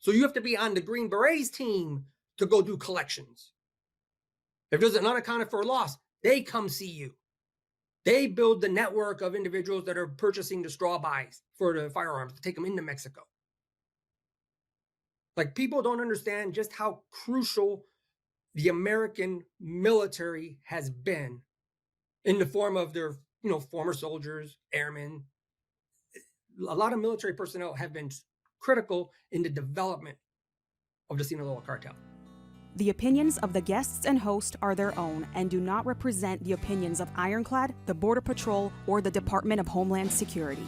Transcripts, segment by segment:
So you have to be on the Green Berets team to go do collections. If there's an unaccounted for loss, they come see you. They build the network of individuals that are purchasing the straw buys for the firearms to take them into Mexico. Like, people don't understand just how crucial the American military has been in the form of their, former soldiers, airmen. A lot of military personnel have been critical in the development of the Sinaloa Cartel. The opinions of the guests and host are their own and do not represent the opinions of Ironclad, the Border Patrol, or the Department of Homeland Security.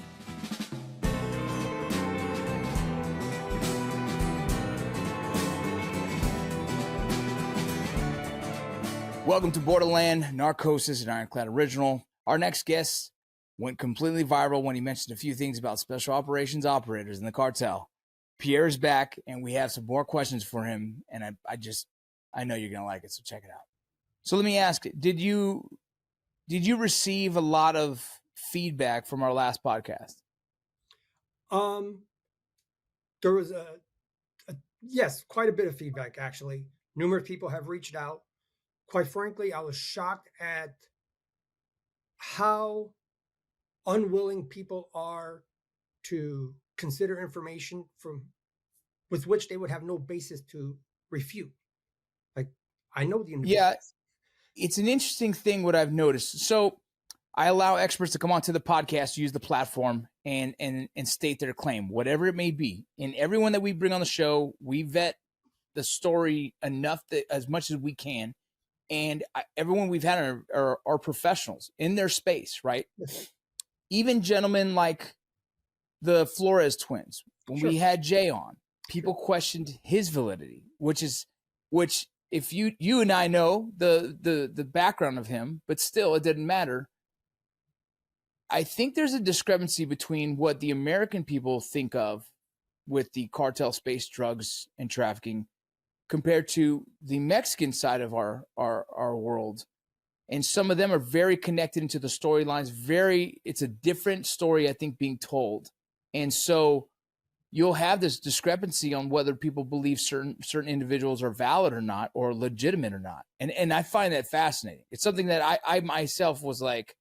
Welcome to Borderland, Narcosis, an Ironclad original. Our next guest went completely viral when he mentioned a few things about special operations operators in the cartel. Pierre's back, and we have some more questions for him, and I know you're going to like it, so check it out. So let me ask, did you receive a lot of feedback from our last podcast? There was yes, quite a bit of feedback, actually. Numerous people have reached out. Quite frankly, I was shocked at how unwilling people are to consider information with which they would have no basis to refute. Like, I know the individuals. Yeah, it's an interesting thing what I've noticed. So I allow experts to come onto the podcast, use the platform, and state their claim, whatever it may be. And everyone that we bring on the show, we vet the story enough that as much as we can. And everyone we've had are professionals in their space, right? Even gentlemen like the Flores twins. When we had Jay on, people questioned his validity, which if you and I know the background of him, but still it didn't matter. I think there's a discrepancy between what the American people think of with the cartel space, drugs, and trafficking compared to the Mexican side of our world. And some of them are very connected into the storylines. It's a different story, I think, being told. And so you'll have this discrepancy on whether people believe certain individuals are valid or not, or legitimate or not. And I find that fascinating. It's something that I myself was like,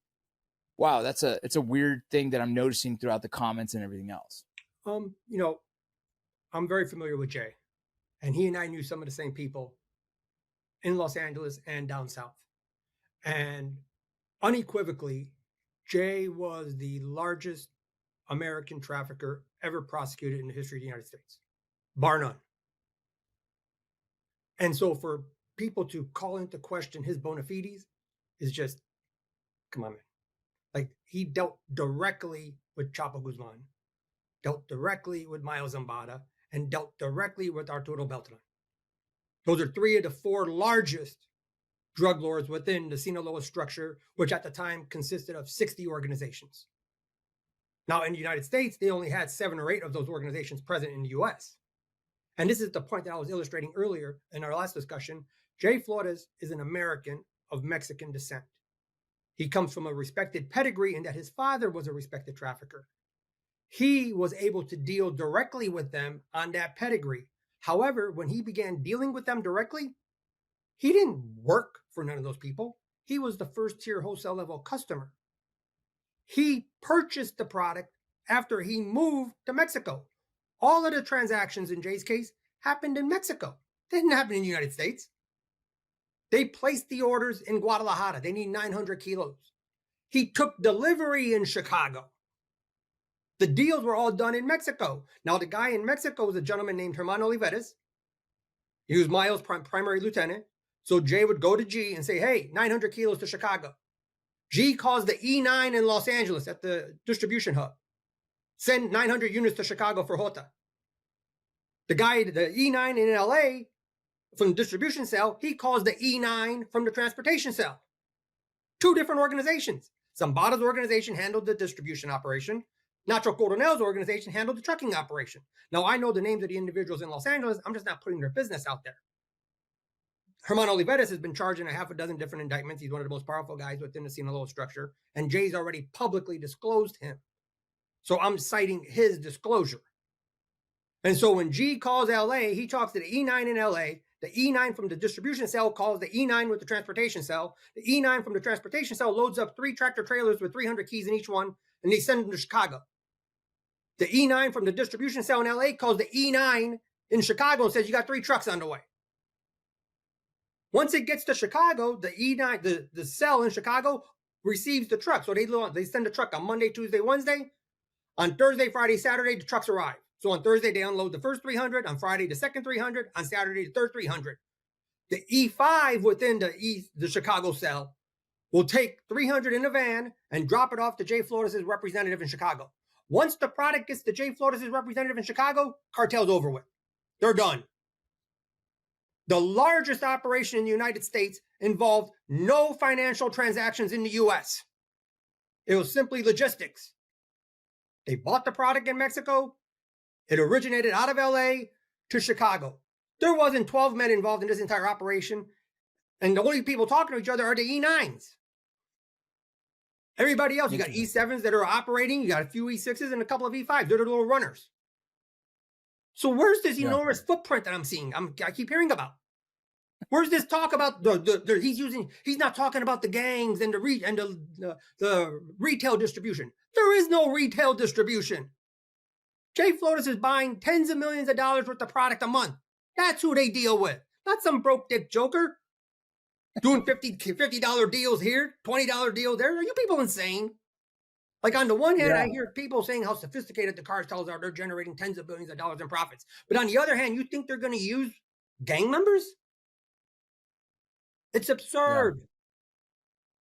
wow, it's a weird thing that I'm noticing throughout the comments and everything else. I'm very familiar with Jay, and he and I knew some of the same people in Los Angeles and down south. And unequivocally, Jay was the largest American trafficker ever prosecuted in the history of the United States, bar none. And so for people to call into question his bona fides is just, come on, man. Like, he dealt directly with Chapo Guzman, dealt directly with Mayo Zambada, and dealt directly with Arturo Beltran. Those are three of the four largest drug lords within the Sinaloa structure, which at the time consisted of 60 organizations. Now, in the United States, they only had 7 or 8 of those organizations present in the US. And this is the point that I was illustrating earlier in our last discussion. Jay Flores is an American of Mexican descent. He comes from a respected pedigree in that his father was a respected trafficker. He was able to deal directly with them on that pedigree. However, when he began dealing with them directly, he didn't work for none of those people. He was the first tier wholesale level customer. He purchased the product after he moved to Mexico. All of the transactions in Jay's case happened in Mexico. They didn't happen in the United States. They placed the orders in Guadalajara. They need 900 kilos. He took delivery in Chicago. The deals were all done in Mexico. Now, the guy in Mexico was a gentleman named Germán Olivares. He was Mayo's primary lieutenant. So Jay would go to G and say, hey, 900 kilos to Chicago. G calls the E9 in Los Angeles at the distribution hub. Send 900 units to Chicago for Jota. The guy, the E9 in LA, from the distribution cell, he calls the E9 from the transportation cell. 2 different organizations. Zambada's organization handled the distribution operation. Nacho Coronel's organization handled the trucking operation. Now, I know the names of the individuals in Los Angeles. I'm just not putting their business out there. Germán Olivares has been charged in a half a dozen different indictments. He's one of the most powerful guys within the Sinaloa structure. And Jay's already publicly disclosed him. So I'm citing his disclosure. And so when G calls LA, he talks to the E9 in LA. The E9 from the distribution cell calls the E9 with the transportation cell. The E9 from the transportation cell loads up 3 tractor trailers with 300 keys in each one, and they send them to Chicago. The E9 from the distribution cell in LA calls the E9 in Chicago and says, you got 3 trucks on the way. Once it gets to Chicago, the E9, the cell in Chicago receives the truck. So they send the truck on Monday, Tuesday, Wednesday. On Thursday, Friday, Saturday, the trucks arrive. So on Thursday, they unload the first 300. On Friday, the second 300. On Saturday, the third 300. The E5 within the Chicago cell will take 300 in a van and drop it off to Jay Flores' representative in Chicago. Once the product gets to Jay Flores' representative in Chicago, cartel's over with. They're done. The largest operation in the United States involved no financial transactions in the U.S. It was simply logistics. They bought the product in Mexico. It originated out of L.A. to Chicago. There wasn't 12 men involved in this entire operation. And the only people talking to each other are the E9s. Everybody else, you got E7s that are operating. You got a few E6s and a couple of E5s. They're the little runners. So where's this enormous footprint that I'm seeing? I keep hearing about. Where's this talk about he's not talking about the gangs and the retail distribution. There is no retail distribution. Jay Flores is buying tens of millions of dollars worth of product a month. That's who they deal with. Not some broke dick joker doing $50 deals here, $20 deals there. Are you people insane? Like on the one hand, I hear people saying how sophisticated the cartels are. They're generating tens of billions of dollars in profits. But on the other hand, you think they're going to use gang members? It's absurd.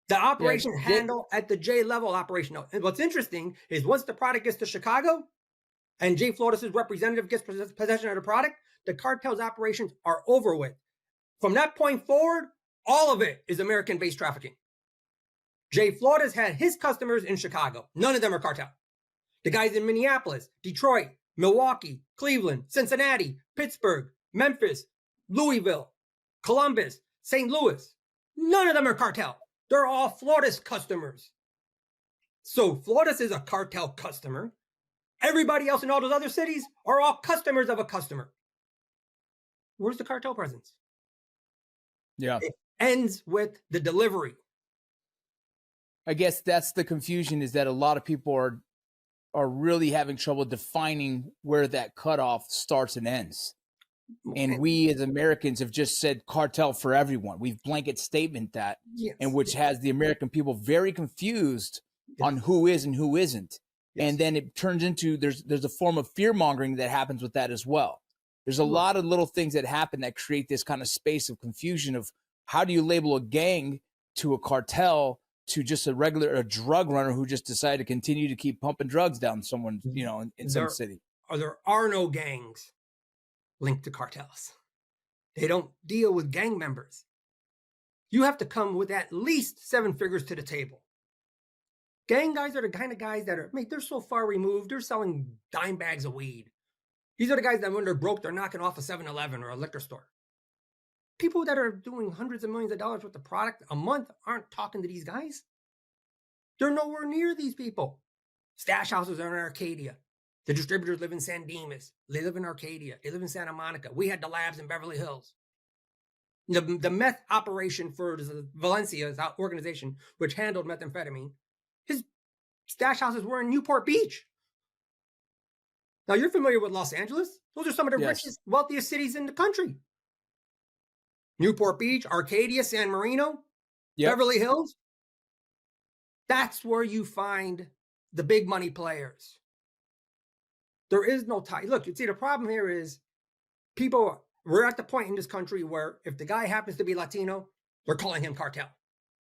The operation handle at the J level operation. And what's interesting is once the product gets to Chicago and Jay Flores' representative gets possession of the product, the cartel's operations are over with. From that point forward, all of it is American-based trafficking. Jay Flores had his customers in Chicago. None of them are cartel. The guys in Minneapolis, Detroit, Milwaukee, Cleveland, Cincinnati, Pittsburgh, Memphis, Louisville, Columbus, St. Louis. None of them are cartel. They're all Flores customers. So Flores is a cartel customer. Everybody else in all those other cities are all customers of a customer. Where's the cartel presence? Yeah. It ends with the delivery. I guess that's the confusion, is that a lot of people are really having trouble defining where that cutoff starts and ends. And we as Americans have just said cartel for everyone. We've blanket statement that, and which has the American people very confused on who is and who isn't. And then it turns into, there's a form of fear mongering that happens with that as well. There's a lot of little things that happen that create this kind of space of confusion of how do you label a gang to a cartel to just a drug runner who just decided to continue to keep pumping drugs down someone, in some city. There are no gangs linked to cartels. They don't deal with gang members. You have to come with at least 7 figures to the table. Gang guys are the kind of guys that they're so far removed, they're selling dime bags of weed. These are the guys that when they're broke, they're knocking off a 7-Eleven or a liquor store. People that are doing hundreds of millions of dollars worth of product a month aren't talking to these guys. They're nowhere near these people. Stash houses are in Arcadia. The distributors live in San Dimas. They live in Arcadia. They live in Santa Monica. We had the labs in Beverly Hills. The meth operation for Valencia's organization, which handled methamphetamine, his stash houses were in Newport Beach. Now, you're familiar with Los Angeles. Those are some of the richest, wealthiest cities in the country. Newport Beach, Arcadia, San Marino, Beverly Hills. That's where you find the big money players. There is no tie. Look, you see, the problem here is we're at the point in this country where if the guy happens to be Latino, they're calling him cartel.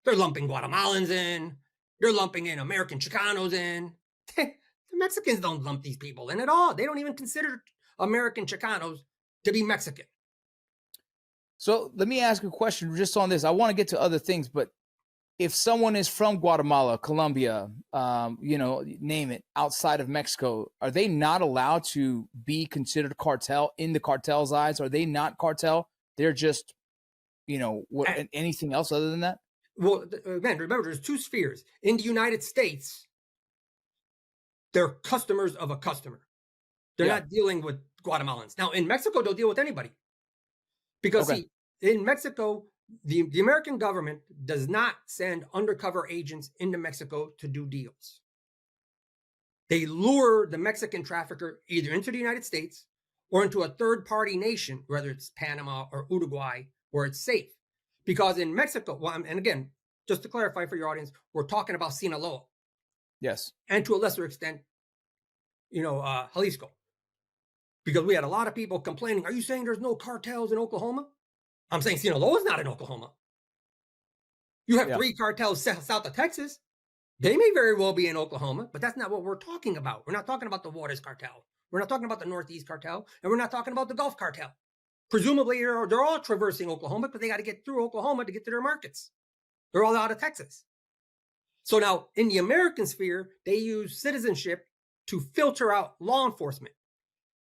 They're lumping Guatemalans in. They're lumping in American Chicanos in. The Mexicans don't lump these people in at all. They don't even consider American Chicanos to be Mexican. So let me ask a question just on this. I want to get to other things, but if someone is from Guatemala, Colombia, name it, outside of Mexico, are they not allowed to be considered cartel in the cartel's eyes? Are they not cartel? They're just, anything else other than that? Well, again, remember, there's 2 spheres. In the United States, they're customers of a customer. They're not dealing with Guatemalans. Now, in Mexico, they'll deal with anybody. Because, see, in Mexico, the American government does not send undercover agents into Mexico to do deals. They lure the Mexican trafficker either into the United States or into a third-party nation, whether it's Panama or Uruguay, where it's safe. Because in Mexico, well, and again, just to clarify for your audience, we're talking about Sinaloa. Yes. And to a lesser extent, Jalisco. Because we had a lot of people complaining, are you saying there's no cartels in Oklahoma? I'm saying Sinaloa's not in Oklahoma. You have 3 cartels south of Texas. They may very well be in Oklahoma, but that's not what we're talking about. We're not talking about the Juarez cartel. We're not talking about the Northeast cartel, and we're not talking about the Gulf cartel. Presumably, they're all traversing Oklahoma, but they got to get through Oklahoma to get to their markets. They're all out of Texas. So now, in the American sphere, they use citizenship to filter out law enforcement.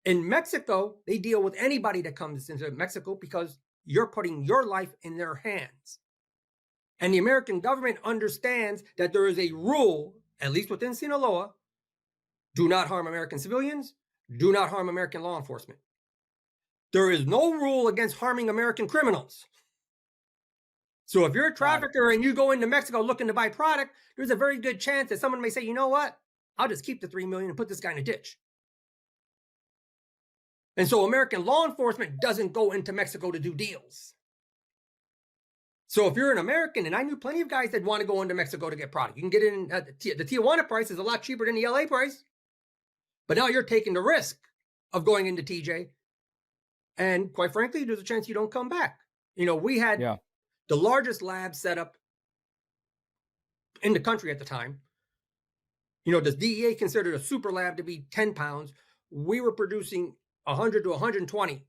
In Mexico, they deal with anybody that comes into Mexico because you're putting your life in their hands. And the American government understands that there is a rule, at least within Sinaloa, do not harm American civilians, do not harm American law enforcement. There is no rule against harming American criminals. So if you're a trafficker and you go into Mexico looking to buy product, there's a very good chance that someone may say, you know what? I'll just keep the $3 million and put this guy in a ditch. And so American law enforcement doesn't go into Mexico to do deals. So if you're an American, and I knew plenty of guys that want to go into Mexico to get product. You can get in at the Tijuana price is a lot cheaper than the LA price. But now you're taking the risk of going into TJ. And quite frankly, there's a chance you don't come back. We had the largest lab set up in the country at the time. The DEA considered a super lab to be 10 pounds. We were producing 100 to 120.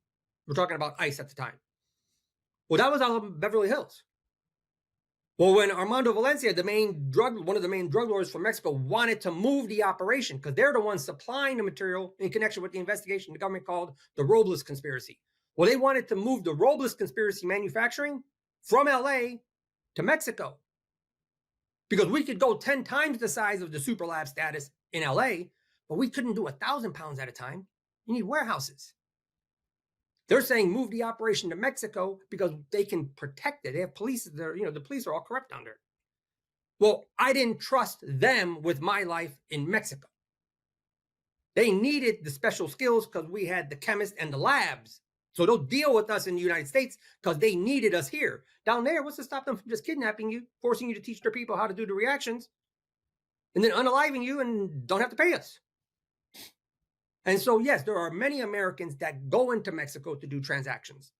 We're talking about ice at the time. Well, that was out of Beverly Hills. Well, when Armando Valencia, one of the main drug lords from Mexico, wanted to move the operation because they're the ones supplying the material in connection with the investigation the government called the Robles conspiracy. Well, they wanted to move the Robles conspiracy manufacturing from LA to Mexico because we could go 10 times the size of the super lab status in LA, but we couldn't do 1,000 pounds at a time. You need warehouses. They're saying move the operation to Mexico because they can protect it. They have police. The police are all corrupt down there. Well, I didn't trust them with my life in Mexico. They needed the special skills because we had the chemists and the labs. So they'll deal with us in the United States because they needed us here. Down there, what's to stop them from just kidnapping you, forcing you to teach their people how to do the reactions, and then unaliving you and don't have to pay us? And so, yes, there are many Americans that go into Mexico to do transactions.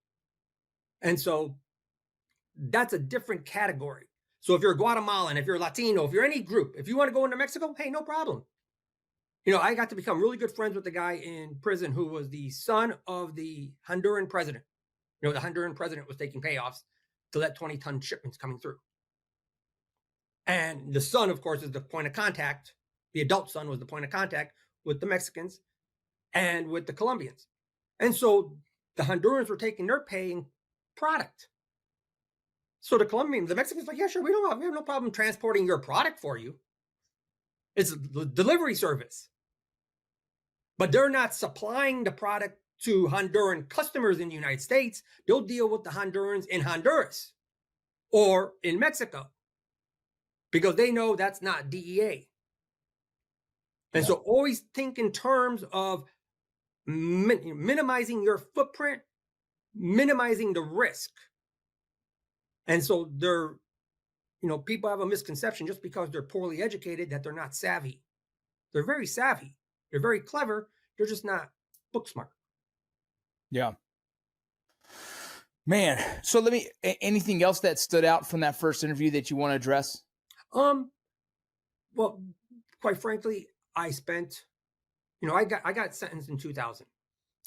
And so that's a different category. So if you're a Guatemalan, if you're Latino, if you're any group, if you want to go into Mexico, hey, no problem. I got to become really good friends with the guy in prison who was the son of the Honduran president. The Honduran president was taking payoffs to let 20-ton shipments coming through. And the son, of course, is the point of contact. The adult son was the point of contact with the Mexicans and with the Colombians. And so the Hondurans were taking their pay in product. So the Mexicans were like, yeah, sure, we have no problem transporting your product for you. It's a delivery service. But they're not supplying the product to Honduran customers in the United States. They'll deal with the Hondurans in Honduras or in Mexico because they know that's not DEA. And so always think in terms of minimizing your footprint, minimizing the risk. And so people have a misconception just because they're poorly educated that they're not savvy. They're very savvy. They're very clever. They're just not book smart. Yeah. Man. So anything else that stood out from that first interview that you want to address? Well, quite frankly, I spent, I got sentenced in 2000.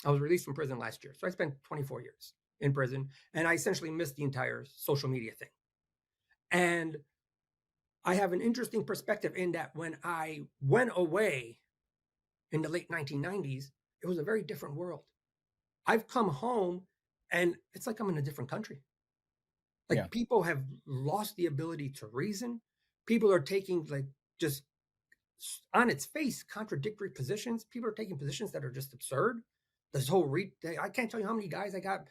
I was released from prison last year. So I spent 24 years in prison and I essentially missed the entire social media thing. And I have an interesting perspective in that when I went away in the late 1990s, it was a very different world. I've come home and it's like I'm in a different country. People have lost the ability to reason. People are taking just on its face contradictory positions. People are taking positions that are just absurd. This whole I can't tell you how many guys I got.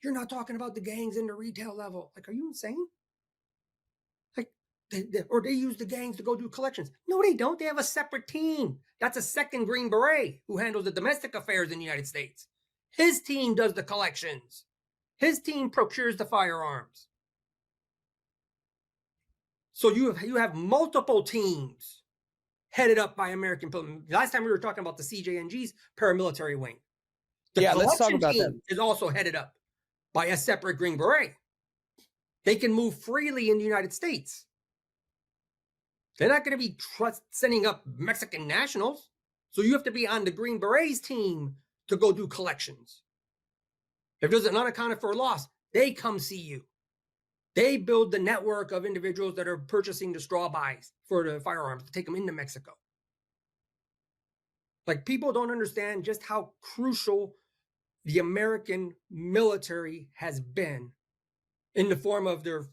You're not talking about the gangs in the retail level. Like, are you insane? Like, or they use the gangs to go do collections. No, they don't. They have a separate team. That's a second Green Beret who handles the domestic affairs in the United States. His team does the collections. His team procures the firearms. So you have multiple teams headed up by American. Last time we were talking about the CJNG's paramilitary wing. The let's talk collection about team is also headed up by a separate Green Beret. They can move freely in the United States. They're not going to be sending up Mexican nationals. So you have to be on the Green Berets team to go do collections. If there's an unaccounted for loss, they come see you. They build the network of individuals that are purchasing the straw buys for the firearms to take them into Mexico. Like, people don't understand just how crucial the American military has been in the form of their,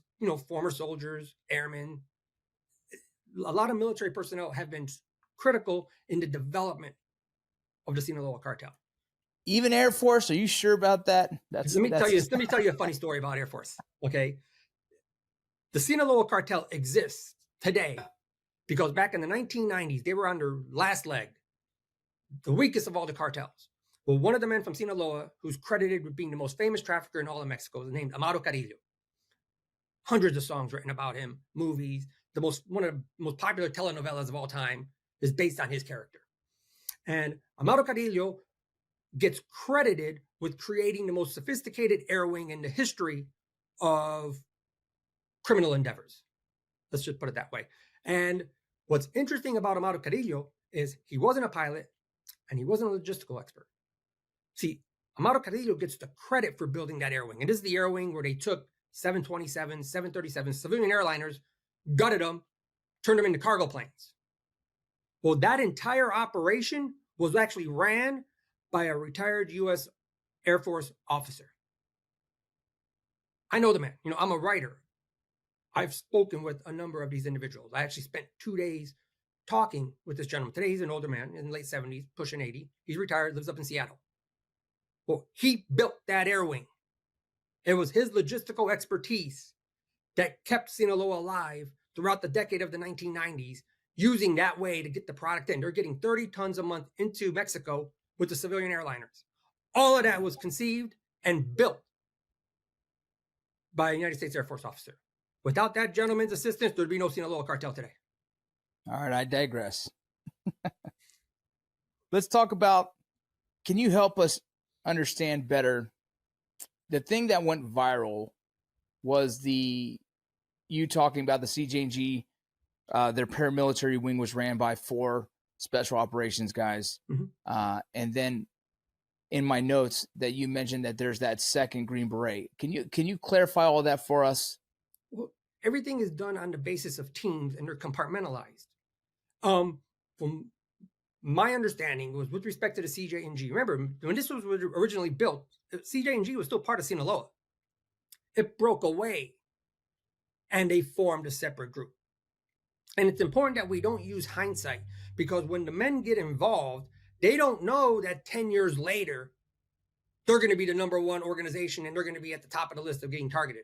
former soldiers, airmen. A lot of military personnel have been critical in the development of the Sinaloa Cartel. Even Air Force? Are you sure about that? Let me tell you a funny story about Air Force. Okay, the Sinaloa Cartel exists today because back in the 1990s they were on their last leg, the weakest of all the cartels. Well, one of the men from Sinaloa, who's credited with being the most famous trafficker in all of Mexico, is named Amado Carrillo. Hundreds of songs written about him, movies. One of the most popular telenovelas of all time is based on his character. And Amado Carrillo gets credited with creating the most sophisticated air wing in the history of criminal endeavors. Let's just put it that way. And what's interesting about Amado Carrillo is he wasn't a pilot and he wasn't a logistical expert. See, Amado Carrillo gets the credit for building that air wing. And this is the air wing where they took 727, 737 civilian airliners, gutted them, turned them into cargo planes. Well, that entire operation was actually ran by a retired U.S. Air Force officer. I know the man. I'm a writer. I've spoken with a number of these individuals. I actually spent 2 days talking with this gentleman. Today, he's an older man in the late 70s, pushing 80. He's retired, lives up in Seattle. Well, he built that air wing. It was his logistical expertise that kept Sinaloa alive throughout the decade of the 1990s, using that way to get the product in. They're getting 30 tons a month into Mexico with the civilian airliners. All of that was conceived and built by a United States Air Force officer. Without that gentleman's assistance, there'd be no Sinaloa Cartel today. All right, I digress. Let's talk about, can you help us understand better? The thing that went viral was you talking about the CJNG, their paramilitary wing was ran by 4 special operations guys. Mm-hmm. And then in my notes that you mentioned that there's that second Green Beret. Can you clarify all that for us? Well, everything is done on the basis of teams and they're compartmentalized. From my understanding was with respect to the CJNG. Remember, when this was originally built, CJNG was still part of Sinaloa. It broke away and they formed a separate group. And it's important that we don't use hindsight, because when the men get involved, they don't know that 10 years later, they're going to be the number one organization and they're going to be at the top of the list of getting targeted.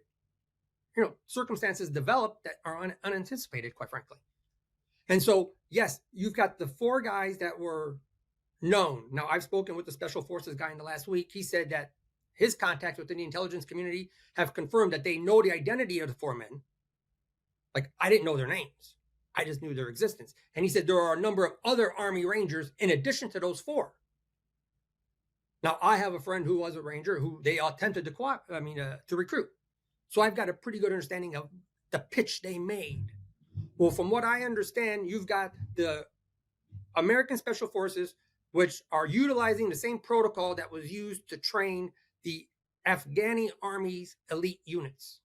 Circumstances develop that are unanticipated, quite frankly. And so, yes, you've got the 4 guys that were known. Now, I've spoken with the Special Forces guy in the last week. He said that his contacts within the intelligence community have confirmed that they know the identity of the 4 men. Like, I didn't know their names. I just knew their existence. And he said there are a number of other Army Rangers in addition to those 4. Now, I have a friend who was a Ranger who they attempted to recruit. So I've got a pretty good understanding of the pitch they made. Well, from what I understand, you've got the American Special Forces, which are utilizing the same protocol that was used to train the Afghani Army's elite units.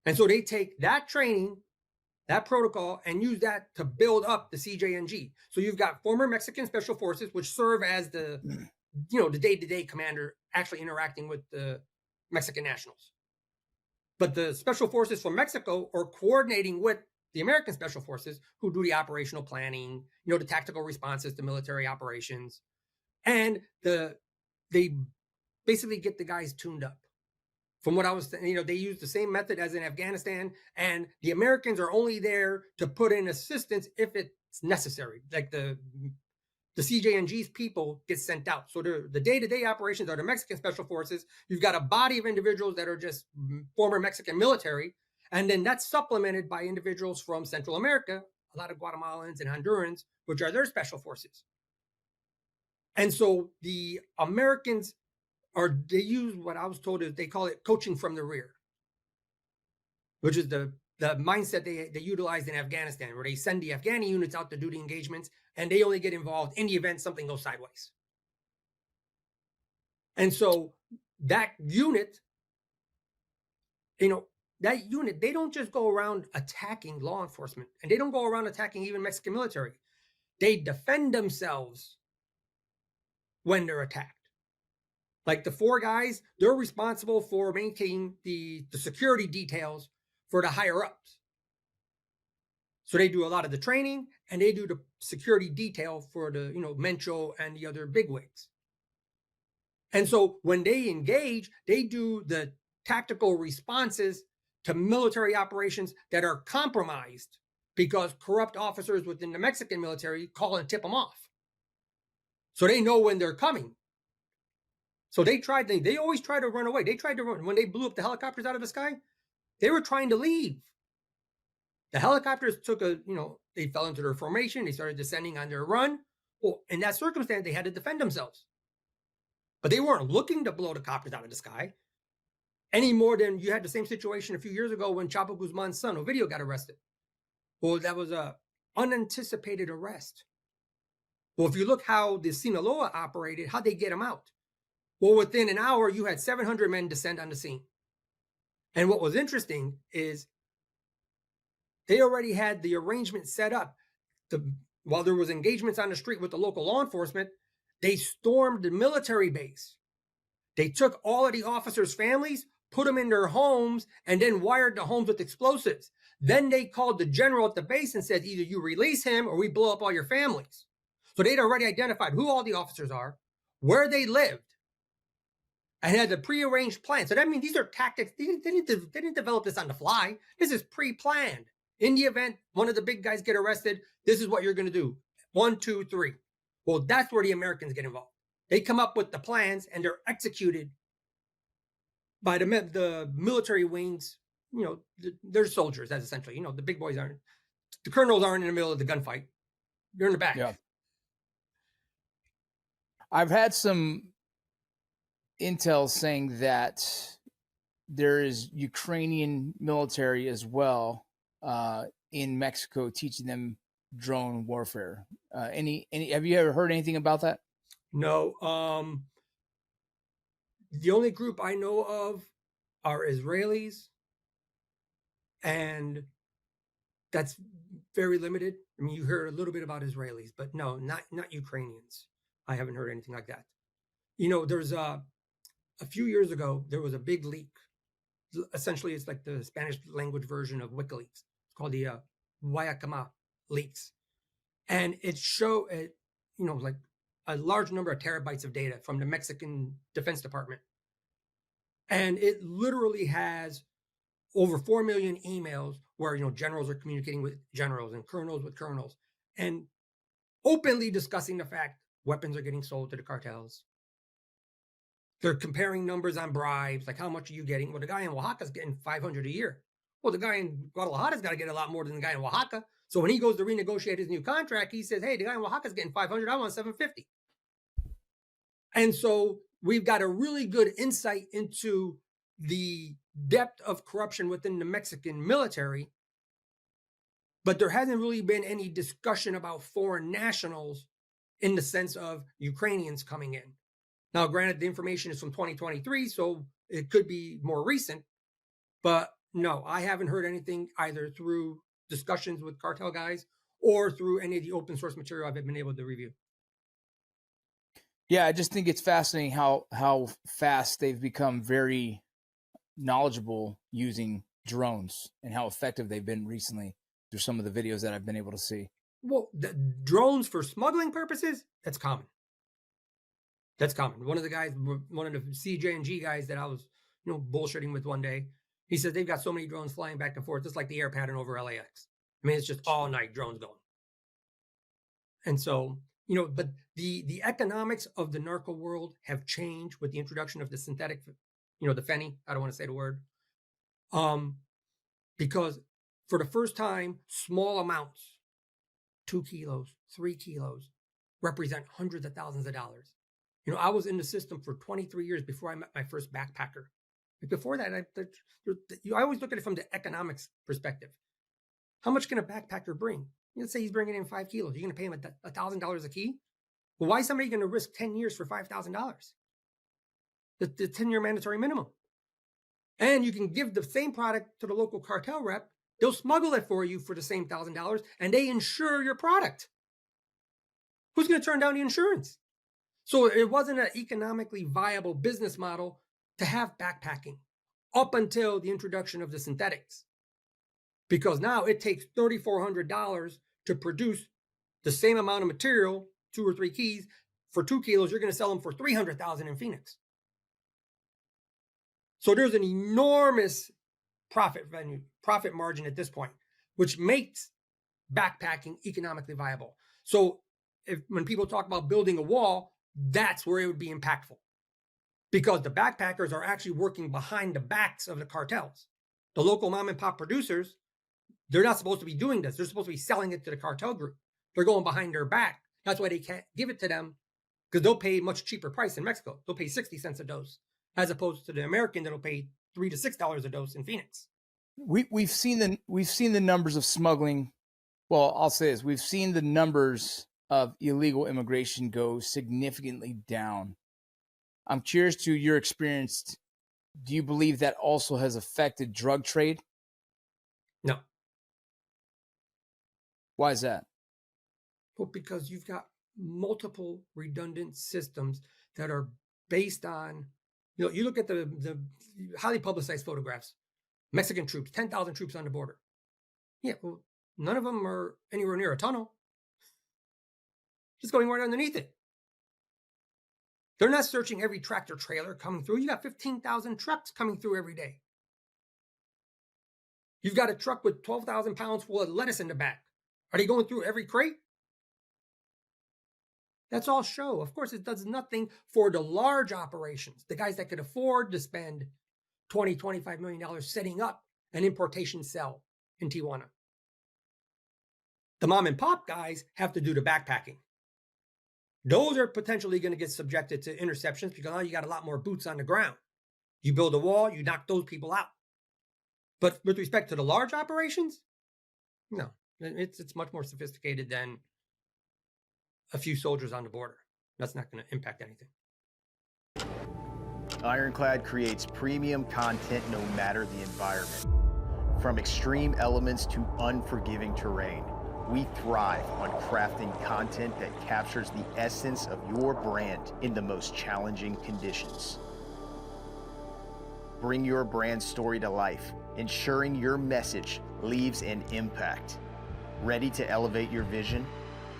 And so they take that training, that protocol, and use that to build up the CJNG. So you've got former Mexican Special Forces, which serve as the day-to-day commander actually interacting with the Mexican nationals. But the Special Forces from Mexico are coordinating with the American Special Forces, who do the operational planning, the tactical responses to military operations. And they basically get the guys tuned up. From what I was, they use the same method as in Afghanistan, and the Americans are only there to put in assistance if it's necessary. Like the CJNG's people get sent out. So the day-to-day operations are the Mexican Special Forces. You've got a body of individuals that are just former Mexican military, and then that's supplemented by individuals from Central America, a lot of Guatemalans and Hondurans, which are their special forces. And so the Americans they use what I was told is they call it coaching from the rear, which is the mindset they utilized in Afghanistan, where they send the Afghani units out to do the engagements and they only get involved in the event something goes sideways. And so that unit, they don't just go around attacking law enforcement, and they don't go around attacking even Mexican military. They defend themselves when they're attacked. Like the 4 guys, they're responsible for maintaining the security details for the higher ups. So they do a lot of the training and they do the security detail for the, Mencho and the other bigwigs. And so when they engage, they do the tactical responses to military operations that are compromised because corrupt officers within the Mexican military call and tip them off. So they know when they're coming. So they always try to run away. They tried to run. When they blew up the helicopters out of the sky, they were trying to leave. The helicopters they fell into their formation. They started descending on their run. Well, in that circumstance, they had to defend themselves. But they weren't looking to blow the copters out of the sky any more than you had the same situation a few years ago when Chapo Guzman's son, Ovidio, got arrested. Well, that was a unanticipated arrest. Well, if you look how the Sinaloa operated, how'd they get him out? Well, within an hour, you had 700 men descend on the scene. And what was interesting is they already had the arrangement set up. While there was engagements on the street with the local law enforcement, they stormed the military base. They took all of the officers' families, put them in their homes, and then wired the homes with explosives. Then they called the general at the base and said, either you release him or we blow up all your families. So they'd already identified who all the officers are, where they lived, and had a prearranged plan. So that means these are tactics. They didn't develop this on the fly. This is pre-planned. In the event one of the big guys get arrested, this is what you're going to do. 1, 2, 3. Well, that's where the Americans get involved. They come up with the plans and they're executed by the military wings. They're soldiers. That's essentially, the big boys aren't. The colonels aren't in the middle of the gunfight. They're in the back. Yeah. I've had some intel saying that there is Ukrainian military as well in Mexico teaching them drone warfare. Have you ever heard anything about that? No. The only group I know of are Israelis, and that's very limited. I mean, you heard a little bit about Israelis, but no, not Ukrainians. I haven't heard anything like that. There's a few years ago, there was a big leak. Essentially, it's like the Spanish language version of WikiLeaks. It's called the Guayacama leaks. And it showed, like a large number of terabytes of data from the Mexican Defense Department. And it literally has over 4 million emails where, generals are communicating with generals and colonels with colonels and openly discussing the fact weapons are getting sold to the cartels. They're comparing numbers on bribes, like how much are you getting? Well, the guy in Oaxaca's getting 500 a year. Well, the guy in Guadalajara's got to get a lot more than the guy in Oaxaca. So when he goes to renegotiate his new contract, he says, hey, the guy in Oaxaca's getting 500, I want 750. And so we've got a really good insight into the depth of corruption within the Mexican military, but there hasn't really been any discussion about foreign nationals in the sense of Ukrainians coming in. Now, granted, the information is from 2023, so it could be more recent, but no, I haven't heard anything either through discussions with cartel guys or through any of the open source material I've been able to review. Yeah, I just think it's fascinating how fast they've become very knowledgeable using drones and how effective they've been recently through some of the videos that I've been able to see. Well, the drones for smuggling purposes, that's common. That's common. One of the CJ&G guys that I was, bullshitting with one day, he said they've got so many drones flying back and forth, just like the air pattern over LAX. I mean, it's just all night drones going. And so, but the economics of the narco world have changed with the introduction of the synthetic, the fentanyl. I don't want to say the word. Because for the first time, small amounts, 2 kilos, 3 kilos, represent hundreds of thousands of dollars. I was in the system for 23 years before I met my first backpacker. Before that, I always look at it from the economics perspective. How much can a backpacker bring? Let's say he's bringing in 5 kilos. You're going to pay him $1,000 a key? Well, why is somebody going to risk 10 years for $5,000? The 10-year mandatory minimum. And you can give the same product to the local cartel rep. They'll smuggle it for you for the same $1,000, and they insure your product. Who's going to turn down the insurance? So it wasn't an economically viable business model to have backpacking up until the introduction of the synthetics. Because now it takes $3,400 to produce the same amount of material, 2 or 3 keys. For 2 kilos, you're going to sell them for $300,000 in Phoenix. So there's an enormous profit margin at this point, which makes backpacking economically viable. So when people talk about building a wall, that's where it would be impactful. Because the backpackers are actually working behind the backs of the cartels. The local mom and pop producers, they're not supposed to be doing this. They're supposed to be selling it to the cartel group. They're going behind their back. That's why they can't give it to them, because they'll pay a much cheaper price in Mexico. They'll pay 60 cents a dose, as opposed to the American that'll pay $3 to $6 a dose in Phoenix. We've seen the numbers of smuggling. Well, I'll say this: we've seen the numbers of illegal immigration go significantly down. I'm curious to your experience. Do you believe that also has affected drug trade? No. Why is that? Well, because you've got multiple redundant systems that are based on, you look at the highly publicized photographs, Mexican troops, 10,000 troops on the border. Yeah, well, none of them are anywhere near a tunnel. Just going right underneath it. They're not searching every tractor trailer coming through. You got 15,000 trucks coming through every day. You've got a truck with 12,000 pounds full of lettuce in the back. Are they going through every crate? That's all show. Of course, it does nothing for the large operations, the guys that could afford to spend $20, $25 million setting up an importation cell in Tijuana. The mom and pop guys have to do the backpacking. Those are potentially going to get subjected to interceptions because now you got a lot more boots on the ground. You build a wall, you knock those people out. But with respect to the large operations, no, it's much more sophisticated than a few soldiers on the border. That's not going to impact anything. Ironclad creates premium content no matter the environment. From extreme elements to unforgiving terrain, we thrive on crafting content that captures the essence of your brand in the most challenging conditions. Bring your brand story to life, ensuring your message leaves an impact. Ready to elevate your vision?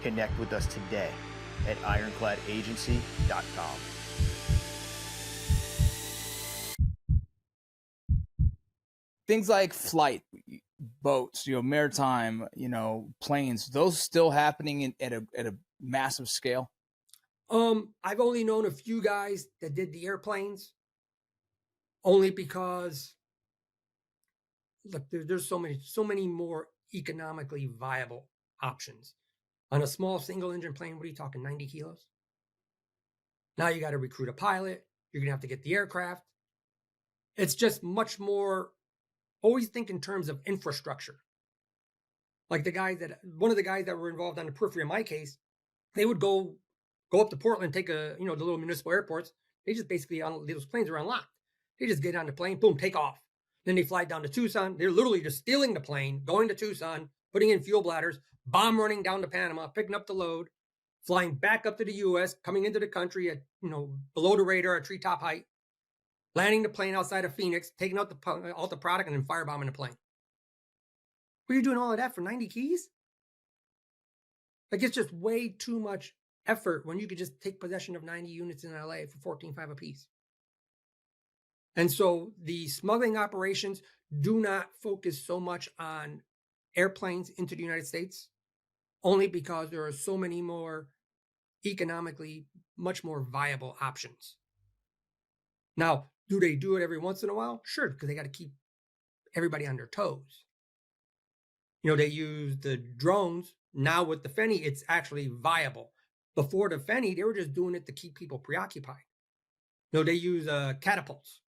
Connect with us today at ironcladagency.com. Things like flight, boats, maritime, planes, those still happening at a massive scale? I've only known a few guys that did the airplanes, only because look, there's so many more economically viable options. On a small single engine plane, what are you talking, 90 kilos? Now you got to recruit a pilot. You're going to have to get the aircraft. It's just much more, always think in terms of infrastructure. Like one of the guys that were involved on the periphery of my case, they would go up to Portland, take the little municipal airports. They just basically, those planes are unlocked. They just get on the plane, boom, take off. Then they fly down to Tucson. They're literally just stealing the plane, going to Tucson, putting in fuel bladders, bomb running down to Panama, picking up the load, flying back up to the U.S., coming into the country at, below the radar at treetop height, landing the plane outside of Phoenix, taking out all the product, and then firebombing the plane. Were you doing all of that for 90 keys? Like, it's just way too much effort when you could just take possession of 90 units in LA for $14.5 apiece? And so the smuggling operations do not focus so much on airplanes into the United States, only because there are so many more economically much more viable options. Now, do they do it every once in a while? Sure, because they got to keep everybody on their toes. They use the drones. Now with the Fenny, it's actually viable. Before the Fenny, they were just doing it to keep people preoccupied. They use catapults.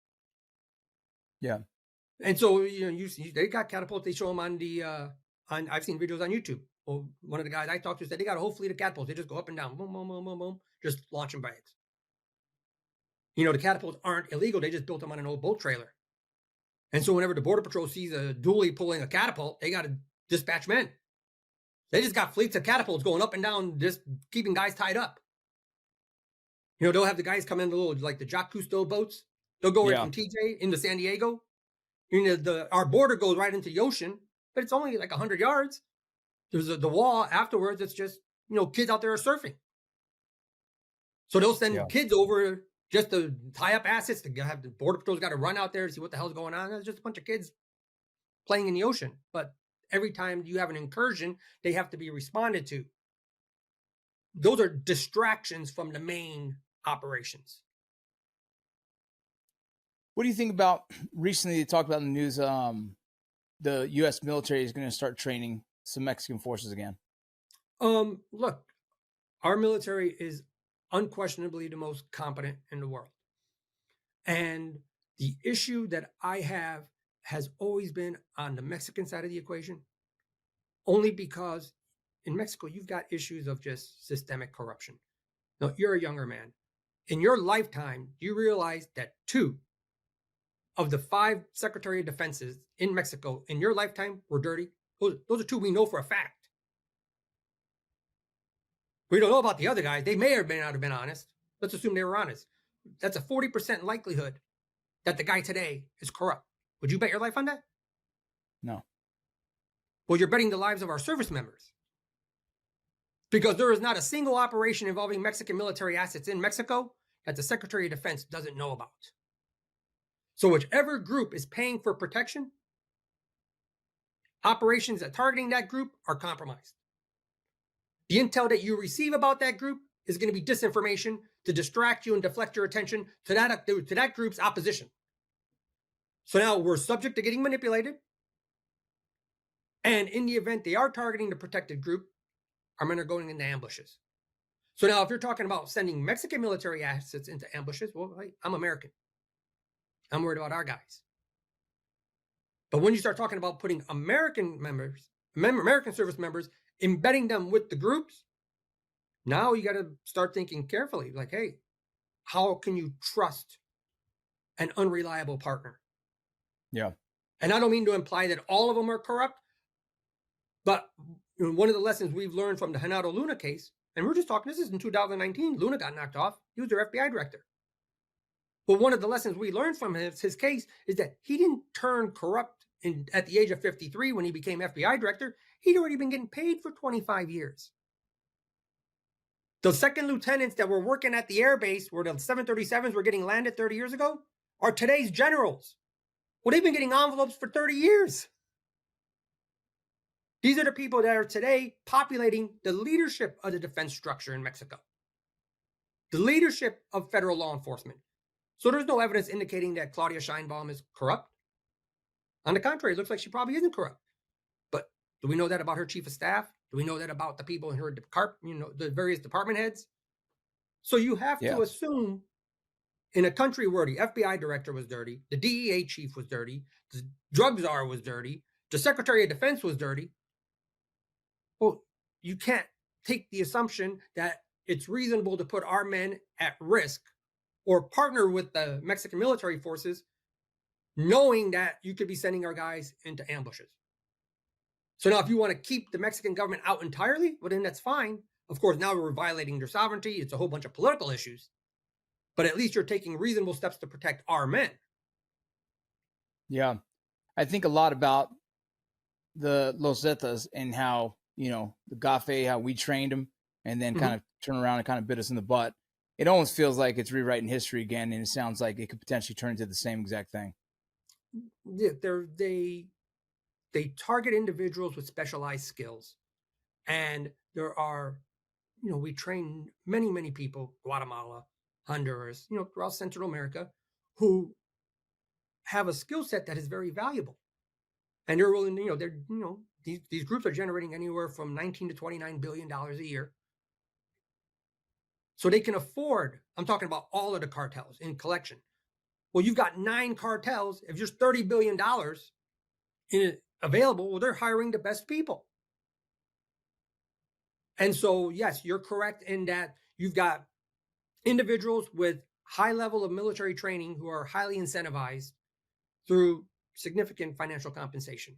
Yeah. And so, they got catapults. They show them on I've seen videos on YouTube. Well, one of the guys I talked to said they got a whole fleet of catapults. They just go up and down, boom, boom, boom, boom, boom, just launching bags. The catapults aren't illegal. They just built them on an old boat trailer. And so whenever the Border Patrol sees a dually pulling a catapult, they got to dispatch men. They just got fleets of catapults going up and down, just keeping guys tied up. They'll have the guys come in the little, like the Jacques Cousteau boats. They'll go right from TJ into San Diego. Our border goes right into the ocean, but it's only like 100 yards. There's the wall afterwards. It's just, kids out there are surfing. So they'll send kids over just to tie up assets, to have the Border Patrol's got to run out there to see what the hell's going on. It's just a bunch of kids playing in the ocean. But every time you have an incursion, they have to be responded to. Those are distractions from the main operations. What do you think about recently? They talked about in the news, the U.S. military is going to start training some Mexican forces again. Look, our military is unquestionably the most competent in the world. And the issue that I have has always been on the Mexican side of the equation, only because in Mexico, you've got issues of just systemic corruption. Now, you're a younger man. In your lifetime, you realize that 2 of the 5 Secretary of Defenses in Mexico in your lifetime were dirty. Those are 2 we know for a fact. We don't know about the other guys. They may or may not have been honest. Let's assume they were honest. That's a 40% likelihood that the guy today is corrupt. Would you bet your life on that? No. Well, you're betting the lives of our service members. Because there is not a single operation involving Mexican military assets in Mexico that the Secretary of Defense doesn't know about. So whichever group is paying for protection, operations that targeting that group are compromised. The intel that you receive about that group is going to be disinformation to distract you and deflect your attention to that group's opposition. So now we're subject to getting manipulated. And in the event they are targeting the protected group, our men are going into ambushes. So now if you're talking about sending Mexican military assets into ambushes, well, I'm American. I'm worried about our guys. But when you start talking about putting American service members, embedding them with the groups, now you got to start thinking carefully. Like, hey, how can you trust an unreliable partner? Yeah. And I don't mean to imply that all of them are corrupt, but one of the lessons we've learned from the Genaro Luna case, and we're just talking, this is in 2019, Luna got knocked off. He was their FBI director. But one of the lessons we learned from his case is that he didn't turn corrupt at the age of 53 when he became FBI director. He'd already been getting paid for 25 years. The second lieutenants that were working at the airbase where the 737s were getting landed 30 years ago are today's generals. Well, they've been getting envelopes for 30 years. These are the people that are today populating the leadership of the defense structure in Mexico, the leadership of federal law enforcement. So there's no evidence indicating that Claudia Sheinbaum is corrupt. On the contrary, it looks like she probably isn't corrupt. But do we know that about her chief of staff? Do we know that about the people in her the various department heads? So you have to assume in a country where the FBI director was dirty, the DEA chief was dirty, the drug czar was dirty, the Secretary of Defense was dirty. Well, you can't take the assumption that it's reasonable to put our men at risk or partner with the Mexican military forces, knowing that you could be sending our guys into ambushes. So now if you want to keep the Mexican government out entirely, well, then that's fine. Of course, now we're violating their sovereignty. It's a whole bunch of political issues. But at least you're taking reasonable steps to protect our men. Yeah. I think a lot about the Los Zetas and how, the Gafe, how we trained them and then kind of turn around and kind of bit us in the butt. It almost feels like it's rewriting history again, and it sounds like it could potentially turn into the same exact thing. Yeah, they target individuals with specialized skills, and there are, we train many people, Guatemala, Honduras, throughout Central America, who have a skill set that is very valuable, and they're willing, these groups are generating anywhere from 19 to 29 billion dollars a year, so they can afford. I'm talking about all of the cartels in collection. Well, you've got 9 cartels. If there's $30 billion available, well, they're hiring the best people. And so, yes, you're correct in that you've got individuals with high level of military training who are highly incentivized through significant financial compensation.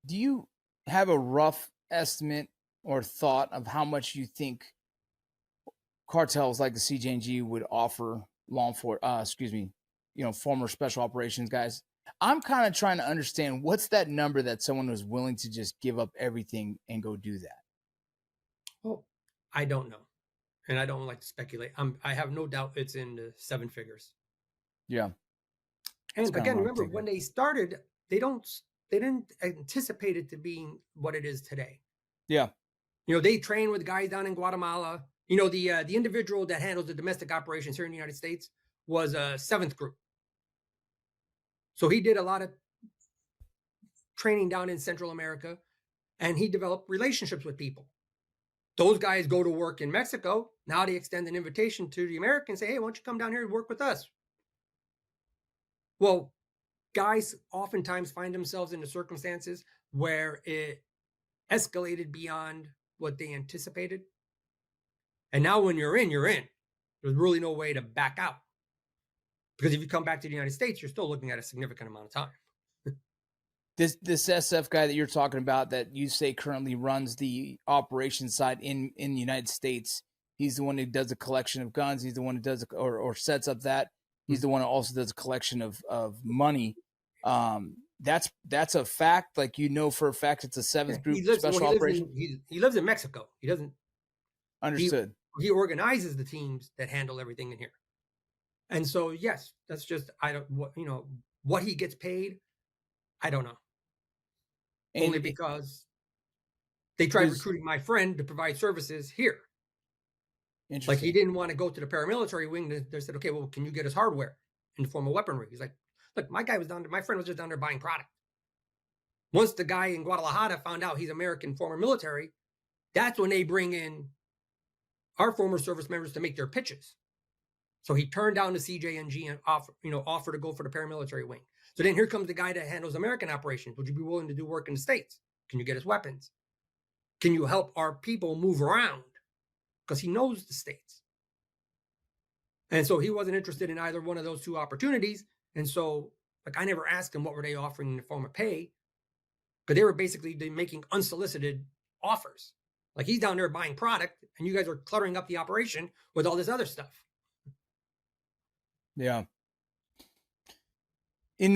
Do you have a rough estimate or thought of how much you think cartels like the CJNG would offer law enforcement, former special operations guys? I'm kind of trying to understand what's that number that someone was willing to just give up everything and go do that. Well, I don't know, and I don't like to speculate. I have no doubt it's in the 7 figures. Yeah. And again, remember when they started, they didn't anticipate it to being what it is today. Yeah. They train with guys down in Guatemala. The individual that handles the domestic operations here in the United States was a 7th group. So he did a lot of training down in Central America, and he developed relationships with people. Those guys go to work in Mexico. Now they extend an invitation to the Americans, say, hey, why don't you come down here and work with us? Well, guys oftentimes find themselves in the circumstances where it escalated beyond what they anticipated. And now when you're in, you're in. There's really no way to back out. Because if you come back to the United States, you're still looking at a significant amount of time. This SF guy that you're talking about that you say currently runs the operations side in the United States, he's the one who does a collection of guns. He's the one who does or sets up that. He's the one who also does a collection of money. That's a fact. Like, for a fact it's a 7th group special operation. He lives in Mexico. He doesn't. Understood. He organizes the teams that handle everything in here. And so, yes, that's just, what he gets paid, I don't know. Only because they tried recruiting my friend to provide services here. Like, he didn't want to go to the paramilitary wing. They said, okay, well, can you get us hardware in the form of weaponry? He's like, look, my friend was just down there buying product. Once the guy in Guadalajara found out he's American former military, that's when they bring in our former service members to make their pitches. So he turned down the CJNG and offered to go for the paramilitary wing. So then here comes the guy that handles American operations. Would you be willing to do work in the States? Can you get us weapons? Can you help our people move around? Because he knows the States. And so he wasn't interested in either one of those 2 opportunities. And so, I never asked him what were they offering in the form of pay, because they were basically making unsolicited offers. Like, he's down there buying product, and you guys are cluttering up the operation with all this other stuff. Yeah. In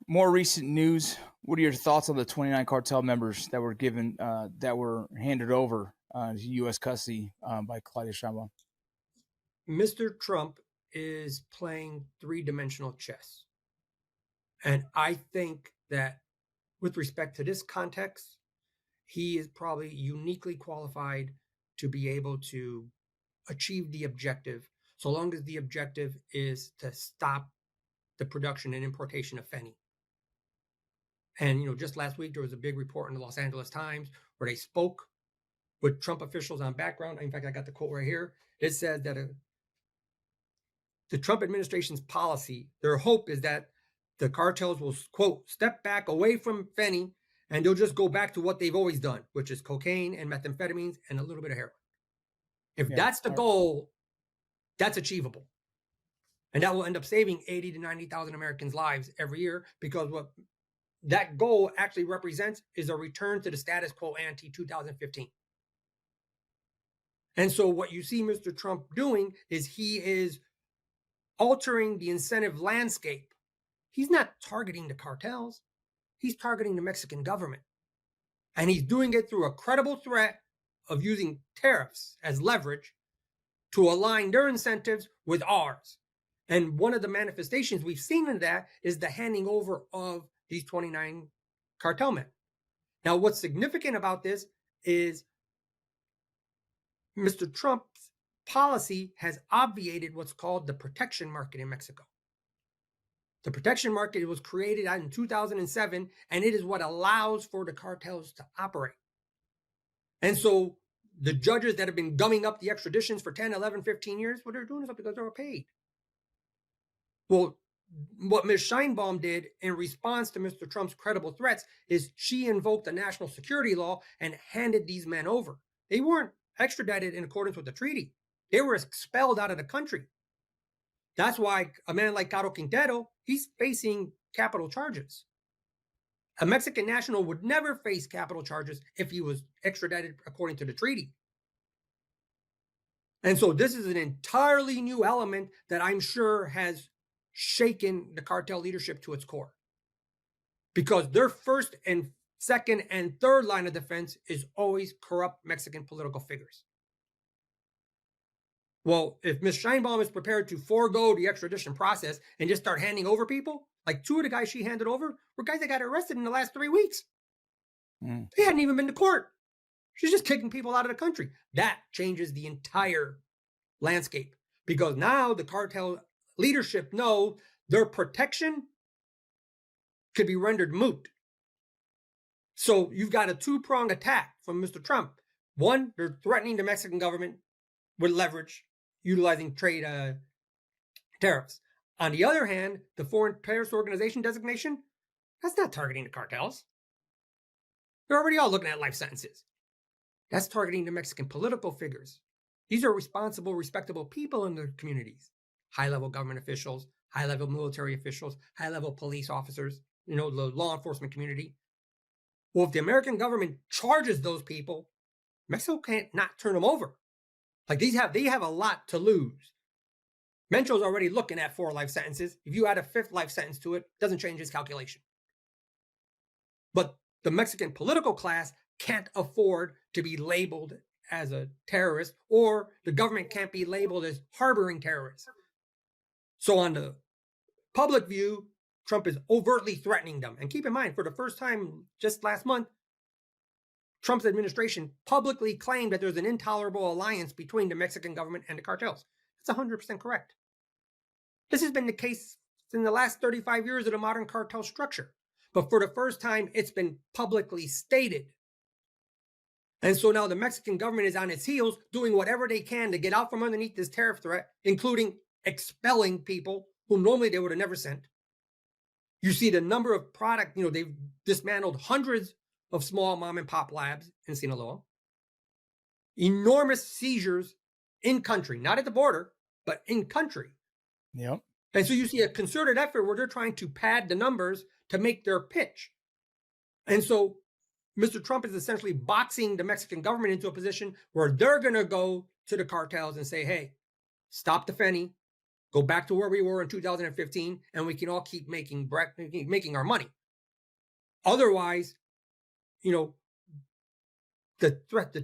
more recent news, what are your thoughts on the 29 cartel members that were handed over to U.S. custody by Claudia Sheinbaum? Mr. Trump is playing 3-dimensional chess. And I think that with respect to this context, he is probably uniquely qualified to be able to achieve the objective, so long as the objective is to stop the production and importation of fentanyl. And, just last week, there was a big report in the Los Angeles Times where they spoke with Trump officials on background. In fact, I got the quote right here. It said that the Trump administration's policy, their hope is that the cartels will, quote, step back away from fentanyl and they'll just go back to what they've always done, which is cocaine and methamphetamines and a little bit of heroin. If that's the goal, that's achievable. And that will end up saving 80 to 90,000 Americans' lives every year, because what that goal actually represents is a return to the status quo ante 2015. And so what you see Mr. Trump doing is he is altering the incentive landscape. He's not targeting the cartels. He's targeting the Mexican government. And he's doing it through a credible threat of using tariffs as leverage to align their incentives with ours. And one of the manifestations we've seen in that is the handing over of these 29 cartel men. Now, what's significant about this is Mr. Trump's policy has obviated what's called the protection market in Mexico. The protection market was created in 2007, and it is what allows for the cartels to operate. And so the judges that have been gumming up the extraditions for 10, 11, 15 years, what they're doing is because they were paid. Well, what Ms. Sheinbaum did in response to Mr. Trump's credible threats is she invoked the national security law and handed these men over. They weren't extradited in accordance with the treaty. They were expelled out of the country. That's why a man like Caro Quintero, he's facing capital charges. A Mexican national would never face capital charges if he was extradited according to the treaty. And so this is an entirely new element that I'm sure has shaken the cartel leadership to its core. Because their first and second and third line of defense is always corrupt Mexican political figures. Well, if Ms. Sheinbaum is prepared to forego the extradition process and just start handing over people, like two of the guys she handed over were guys that got arrested in the last 3 weeks. They hadn't even been to court. She's just kicking people out of the country. That changes the entire landscape because now the cartel leadership know their protection could be rendered moot. So you've got a two-pronged attack from Mr. Trump. One, they're threatening the Mexican government with leverage, utilizing trade tariffs. On the other hand, the Foreign Terrorist Organization designation, that's not targeting the cartels. They're already all looking at life sentences. That's targeting the Mexican political figures. These are responsible, respectable people in their communities. High-level government officials, high-level military officials, high-level police officers, the law enforcement community. Well, if the American government charges those people, Mexico can't not turn them over. Like they have a lot to lose. Mencho's already looking at 4 life sentences. If you add a 5th life sentence to it, doesn't change his calculation. But the Mexican political class can't afford to be labeled as a terrorist, or the government can't be labeled as harboring terrorists. So on the public view, Trump is overtly threatening them. And keep in mind, for the first time just last month, Trump's administration publicly claimed that there's an intolerable alliance between the Mexican government and the cartels. That's 100% correct. This has been the case in the last 35 years of the modern cartel structure. But for the first time, it's been publicly stated. And so now the Mexican government is on its heels doing whatever they can to get out from underneath this tariff threat, including expelling people who normally they would have never sent. You see the number of they've dismantled hundreds of small mom and pop labs in Sinaloa. Enormous seizures in country, not at the border, but in country. Yep. And so you see a concerted effort where they're trying to pad the numbers to make their pitch. And so Mr. Trump is essentially boxing the Mexican government into a position where they're going to go to the cartels and say, hey, stop the fentanyl, go back to where we were in 2015, and we can all keep making our money. Otherwise, the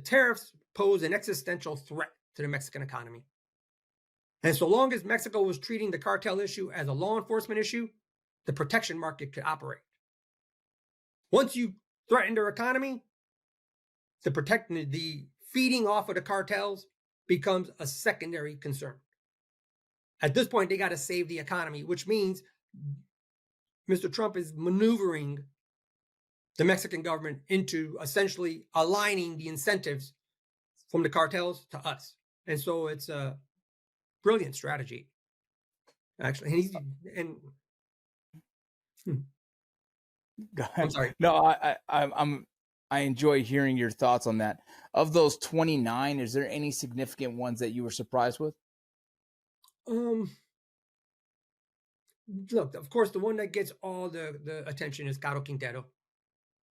tariffs pose an existential threat to the Mexican economy. And so long as Mexico was treating the cartel issue as a law enforcement issue, the protection market could operate. Once you threaten their economy, the feeding off of the cartels becomes a secondary concern. At this point, they got to save the economy, which means Mr. Trump is maneuvering the Mexican government into essentially aligning the incentives from the cartels to us. And so it's a brilliant strategy, actually. I'm sorry. No, I enjoy hearing your thoughts on that. Of those 29, is there any significant ones that you were surprised with? Look, of course, the one that gets all the attention is Caro Quintero,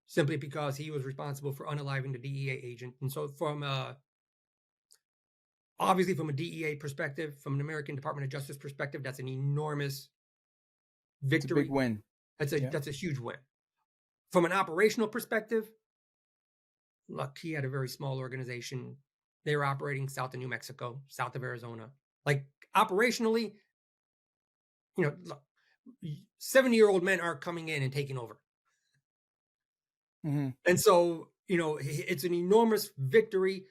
simply because he was responsible for unaliving the DEA agent. And so obviously from a DEA perspective, from an American Department of Justice perspective, that's an enormous victory. It's a big win. That's a huge win. From an operational perspective, look, he had a very small organization. They were operating south of New Mexico, south of Arizona. Like operationally, look, 70-year-old men aren't coming in and taking over. Mm-hmm. And so, it's an enormous victory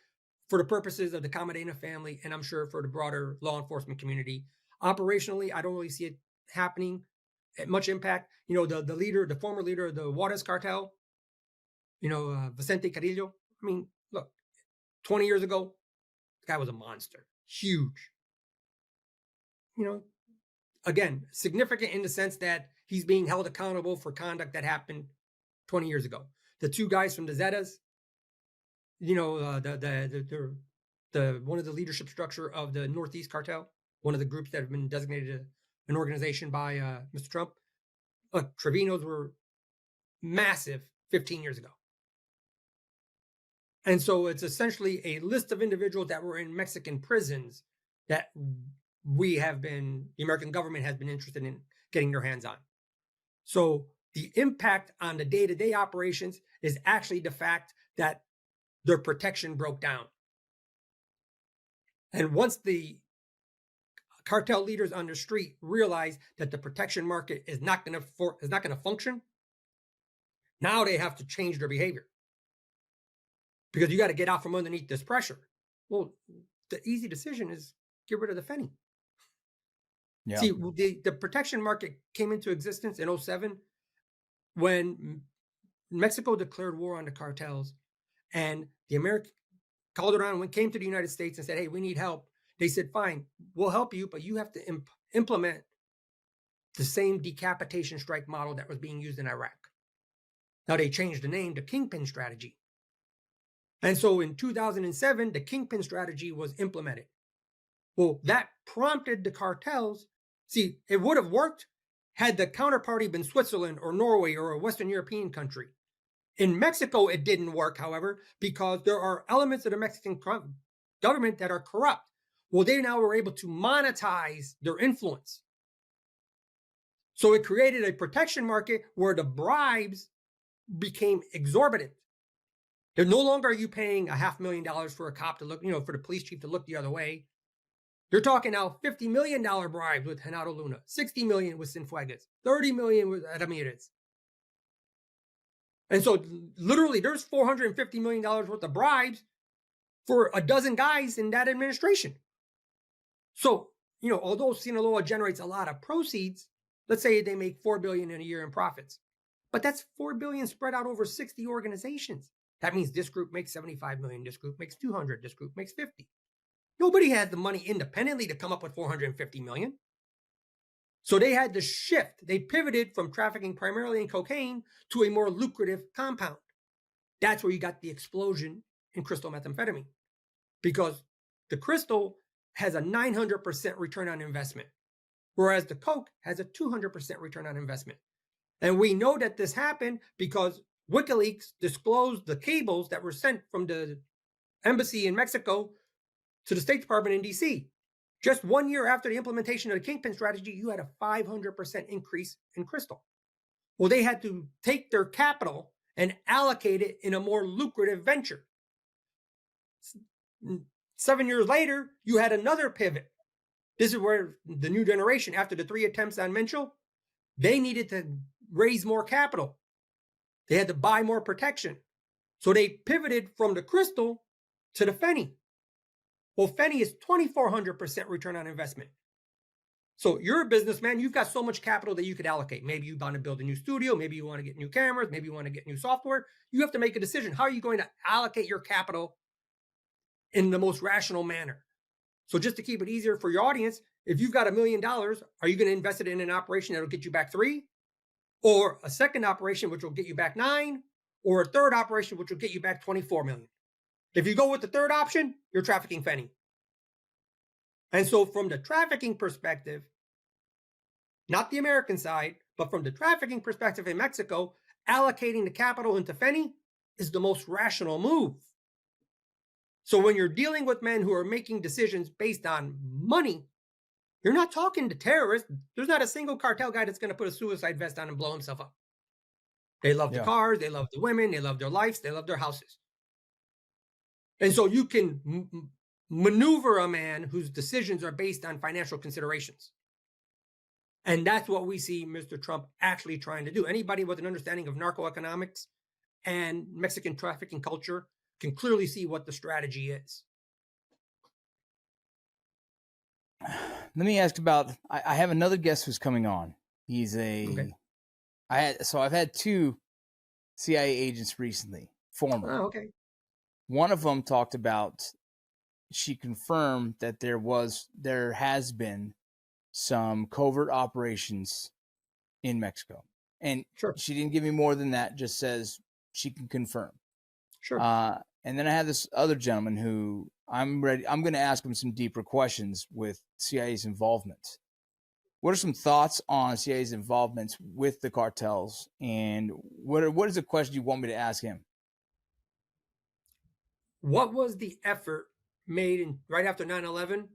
for the purposes of the Camarena family, and I'm sure for the broader law enforcement community. Operationally, I don't really see it happening at much impact. The former leader of the Juarez cartel, Vicente Carrillo. I mean, look, 20 years ago, the guy was a monster, huge. Again, significant in the sense that he's being held accountable for conduct that happened 20 years ago. The two guys from the Zetas, the one of the leadership structure of the Northeast cartel, one of the groups that have been designated an organization by Mr. Trump. Look, Trevinos were massive 15 years ago. And so it's essentially a list of individuals that were in Mexican prisons that the American government has been interested in getting their hands on. So the impact on the day-to-day operations is actually the fact that their protection broke down. And once the cartel leaders on the street realize that the protection market is not going to function, now they have to change their behavior because you got to get out from underneath this pressure. Well, the easy decision is get rid of the fentanyl. Yeah. See, the protection market came into existence in 2007 when Mexico declared war on the cartels, and the American Calderon came to the United States and said, hey, we need help. They said, fine, we'll help you, but you have to implement the same decapitation strike model that was being used in Iraq. Now they changed the name to kingpin strategy. And so in 2007, the kingpin strategy was implemented. Well, that prompted the cartels. See, it would have worked had the counterparty been Switzerland or Norway or a Western European country. In Mexico, it didn't work, however, because there are elements of the Mexican government that are corrupt. Well, they now were able to monetize their influence. So it created a protection market where the bribes became exorbitant. They're no longer are you paying $500,000 for a cop to look, for the police chief to look the other way. You're talking now $50 million bribes with Genaro Luna, $60 million with Cienfuegos, $30 million with Ramirez. And so literally there's $450 million worth of bribes for a dozen guys in that administration. So, although Sinaloa generates a lot of proceeds, let's say they make $4 billion in a year in profits, but that's $4 billion spread out over 60 organizations. That means this group makes 75 million, this group makes 200, this group makes 50. Nobody had the money independently to come up with 450 million. So they had to shift. They pivoted from trafficking primarily in cocaine to a more lucrative compound. That's where you got the explosion in crystal methamphetamine, because the crystal has a 900% return on investment, whereas the coke has a 200% return on investment. And we know that this happened because WikiLeaks disclosed the cables that were sent from the embassy in Mexico to the State Department in DC. Just 1 year after the implementation of the kingpin strategy, you had a 500% increase in crystal. Well, they had to take their capital and allocate it in a more lucrative venture. 7 years later, you had another pivot. This is where the new generation, after the 3 attempts on Menchel, they needed to raise more capital. They had to buy more protection. So they pivoted from the crystal to the fentanyl. Well, fentanyl is 2,400% return on investment. So you're a businessman, you've got so much capital that you could allocate. Maybe you want to build a new studio, maybe you want to get new cameras, maybe you want to get new software. You have to make a decision. How are you going to allocate your capital in the most rational manner? So just to keep it easier for your audience, if you've got $1 million, are you going to invest it in an operation that'll get you back 3? Or a second operation, which will get you back 9? Or a third operation, which will get you back 24 million? If you go with the third option, you're trafficking fentanyl. And so from the trafficking perspective, not the American side, but from the trafficking perspective in Mexico, allocating the capital into fentanyl is the most rational move. So when you're dealing with men who are making decisions based on money, you're not talking to terrorists. There's not a single cartel guy that's going to put a suicide vest on and blow himself up. They love the cars, they love the women, they love their lives, they love their houses. And so you can maneuver a man whose decisions are based on financial considerations. And that's what we see Mr. Trump actually trying to do. Anybody with an understanding of narco-economics and Mexican trafficking culture can clearly see what the strategy is. Let me ask about, I have another guest who's coming on. He's Okay. I've had 2 CIA agents recently, former. Oh, okay. One of them talked about, she confirmed that there has been some covert operations in Mexico. And Sure. she didn't give me more than that, just says she can confirm. Sure. And then I have this other gentleman who I'm going to ask him some deeper questions with CIA's involvement. What are some thoughts on CIA's involvement with the cartels? And what is the question you want me to ask him? What was the effort made right after 9/11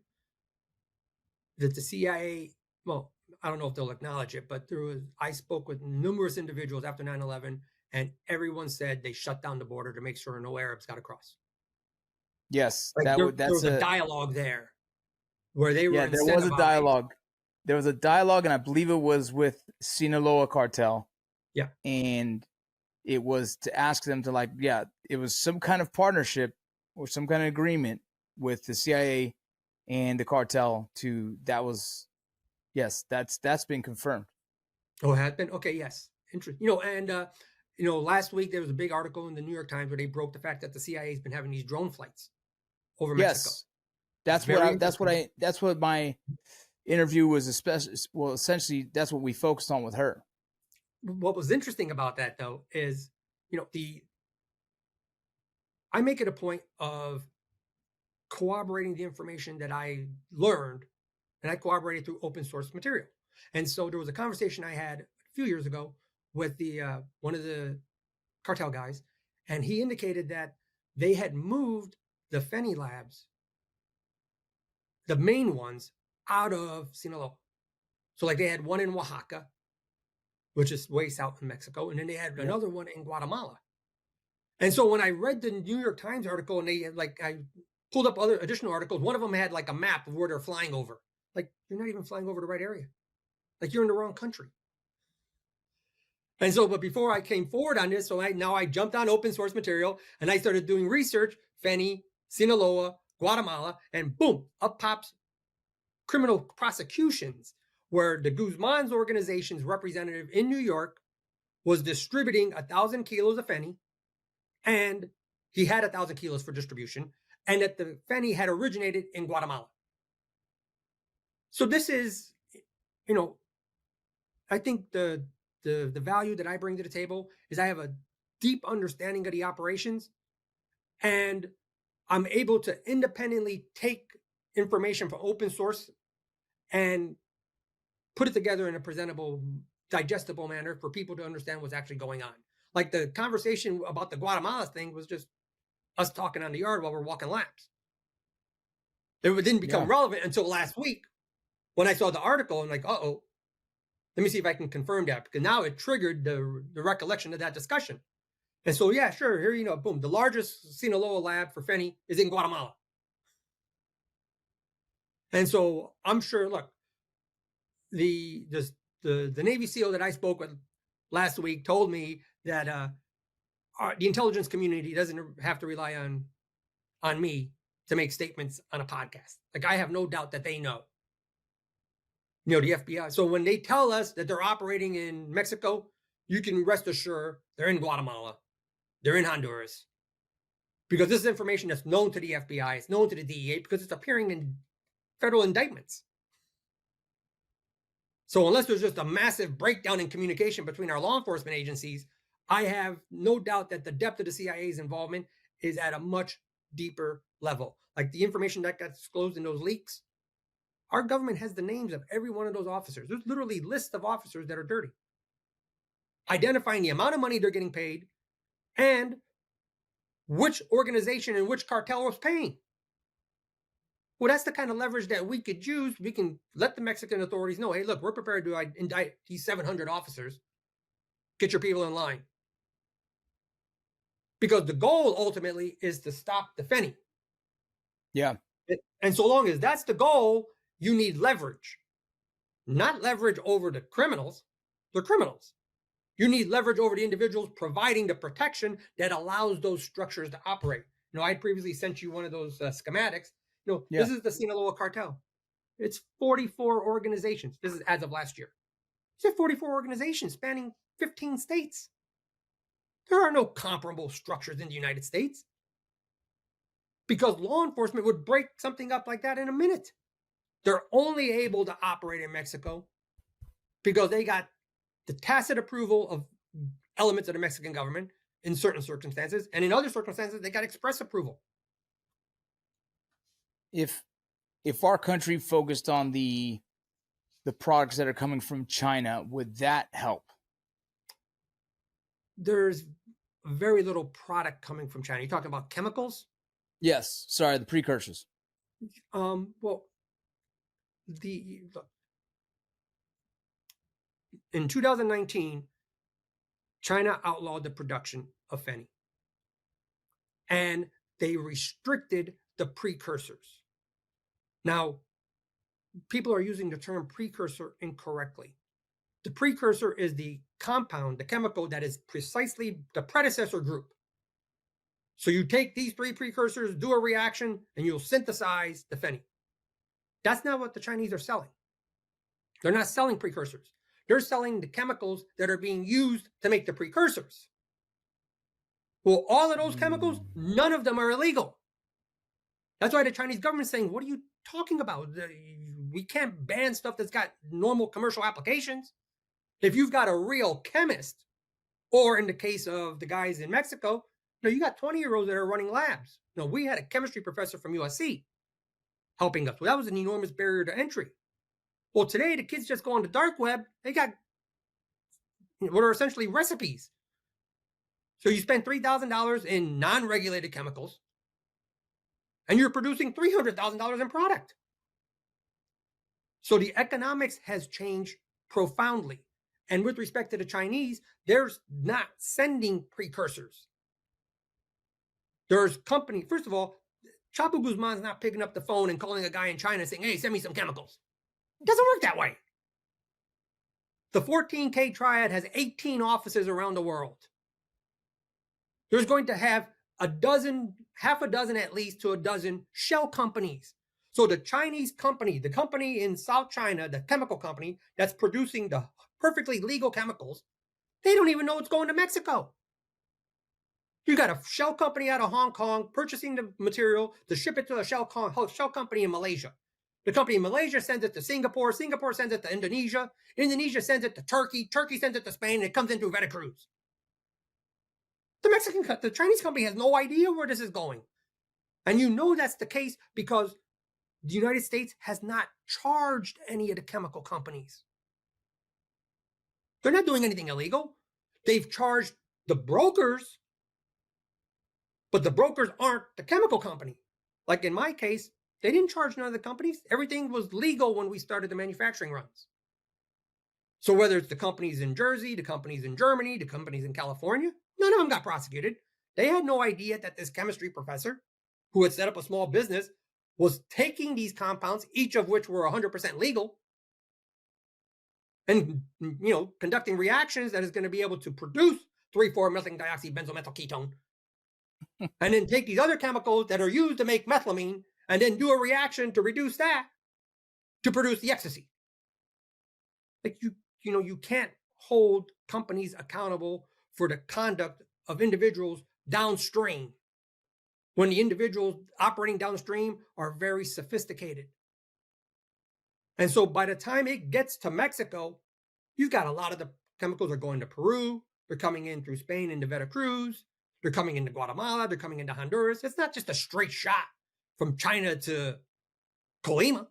that the CIA, well, I don't know if they'll acknowledge it, but I spoke with numerous individuals after 9/11, and everyone said they shut down the border to make sure no Arabs got across. Yes, Like there was a dialogue there where they were there was a dialogue. There was a dialogue, and I believe it was with Sinaloa Cartel. Yeah. And it was to ask them to it was some kind of partnership or some kind of agreement with the CIA and the cartel that's been confirmed. Oh, it has been? Okay, yes. Interesting. Last week there was a big article in the New York Times where they broke the fact that the CIA has been having these drone flights over Mexico. Yes. That's what my interview was, essentially that's what we focused on with her. What was interesting about that, though, is, I make it a point of corroborating the information that I learned, and I corroborated through open source material. And so there was a conversation I had a few years ago with one of the cartel guys, and he indicated that they had moved the fentanyl labs, the main ones, out of Sinaloa. So like they had one in Oaxaca, which is way south in Mexico, and then they had another one in Guatemala. And so when I read the New York Times article, and I pulled up other additional articles, one of them had like a map of where they're flying over. Like, you're not even flying over the right area. Like, you're in the wrong country. And so, but before I came forward on this, now I jumped on open source material and I started doing research, Feni, Sinaloa, Guatemala, and boom, up pops criminal prosecutions where the Guzman's organization's representative in New York was distributing 1,000 kilos of Feni, and he had 1,000 kilos for distribution, and that the Feni had originated in Guatemala. So this is, I think the value that I bring to the table is I have a deep understanding of the operations, and I'm able to independently take information from open source and put it together in a presentable, digestible manner for people to understand what's actually going on. Like the conversation about the Guatemala thing was just us talking on the yard while we're walking laps. It didn't become relevant until last week when I saw the article. I'm like, uh-oh, let me see if I can confirm that, because now it triggered the recollection of that discussion. And so, yeah, sure, here, boom, the largest Sinaloa lab for Feni is in Guatemala. And so I'm sure, look, the Navy SEAL that I spoke with last week told me that the intelligence community doesn't have to rely on me to make statements on a podcast. Like, I have no doubt that they know. The FBI. So when they tell us that they're operating in Mexico, you can rest assured they're in Guatemala. They're in Honduras. Because this is information that's known to the FBI. It's known to the DEA because it's appearing in federal indictments. So unless there's just a massive breakdown in communication between our law enforcement agencies, I have no doubt that the depth of the CIA's involvement is at a much deeper level. Like the information that got disclosed in those leaks, our government has the names of every one of those officers. There's literally lists of officers that are dirty, identifying the amount of money they're getting paid and which organization and which cartel was paying. Well, that's the kind of leverage that we could use. We can let the Mexican authorities know, hey, look, we're prepared to indict these 700 officers. Get your people in line. because the goal ultimately is to stop the fentanyl. Yeah. And so long as that's the goal, you need leverage, not leverage over the criminals. They're criminals. You need leverage over the individuals providing the protection that allows those structures to operate. I previously sent you one of those schematics. This is the Sinaloa Cartel. It's 44 organizations. This is as of last year. It's 44 organizations spanning 15 states. There are no comparable structures in the United States because law enforcement would break something up like that in a minute. They're only able to operate in Mexico because they got the tacit approval of elements of the Mexican government in certain circumstances, and in other circumstances, they got express approval. If our country focused on the products that are coming from China, would that help? There's very little product coming from China. You're talking about chemicals? Yes. Sorry, the precursors. Well, in 2019, China outlawed the production of fentanyl, and they restricted the precursors. Now, people are using the term precursor incorrectly. The precursor is the compound, the chemical that is precisely the predecessor group. So you take these three precursors, do a reaction, and you'll synthesize the fentanyl. That's not what the Chinese are selling. They're not selling precursors. They're selling the chemicals that are being used to make the precursors. Well, all of those chemicals, none of them are illegal. That's why the Chinese government is saying, what are you talking about? We can't ban stuff that's got normal commercial applications. If you've got a real chemist, or in the case of the guys in Mexico, you got 20-year-olds that are running labs. We had a chemistry professor from USC helping us. Well, that was an enormous barrier to entry. Well, today, the kids just go on the dark web. They got what are essentially recipes. So you spend $3,000 in non-regulated chemicals, and you're producing $300,000 in product. So the economics has changed profoundly. And with respect to the Chinese, they're not sending precursors. There's company, first of all, Chapo Guzman's not picking up the phone and calling a guy in China saying, hey, send me some chemicals. It doesn't work that way. The 14K triad has 18 offices around the world. There's going to have half a dozen at least to a dozen shell companies. So the Chinese company, the company in South China, the chemical company that's producing the perfectly legal chemicals, they don't even know it's going to Mexico. You got a shell company out of Hong Kong purchasing the material to ship it to a shell company in Malaysia. The company in Malaysia sends it to Singapore. Singapore sends it to Indonesia. Indonesia sends it to Turkey. Turkey sends it to Spain. And it comes in through Veracruz. The Chinese company has no idea where this is going. And that's the case because the United States has not charged any of the chemical companies. They're not doing anything illegal. They've charged the brokers, but the brokers aren't the chemical company. Like in my case, they didn't charge none of the companies. Everything was legal when we started the manufacturing runs. So whether it's the companies in Jersey, the companies in Germany, the companies in California, none of them got prosecuted. They had no idea that this chemistry professor, who had set up a small business, was taking these compounds, each of which were 100% legal, and conducting reactions that is going to be able to produce 3,4-methylene-dioxybenzomethyl ketone, and then take these other chemicals that are used to make methylamine, and then do a reaction to reduce that to produce the ecstasy. Like you can't hold companies accountable for the conduct of individuals downstream when the individuals operating downstream are very sophisticated. And so by the time it gets to Mexico, you've got a lot of the chemicals are going to Peru. They're coming in through Spain into Veracruz. They're coming into Guatemala. They're coming into Honduras. It's not just a straight shot from China to Colima.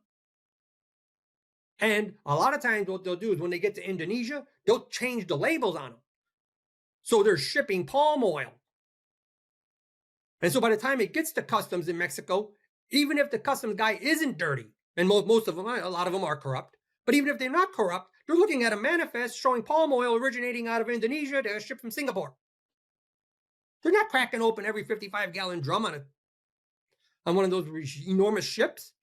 And a lot of times what they'll do is when they get to Indonesia, they'll change the labels on them. So they're shipping palm oil. And so by the time it gets to customs in Mexico, even if the customs guy isn't dirty, and most of them, a lot of them are corrupt, but even if they're not corrupt, they're looking at a manifest showing palm oil originating out of Indonesia that was shipped from Singapore. They're not cracking open every 55-gallon drum on one of those enormous ships.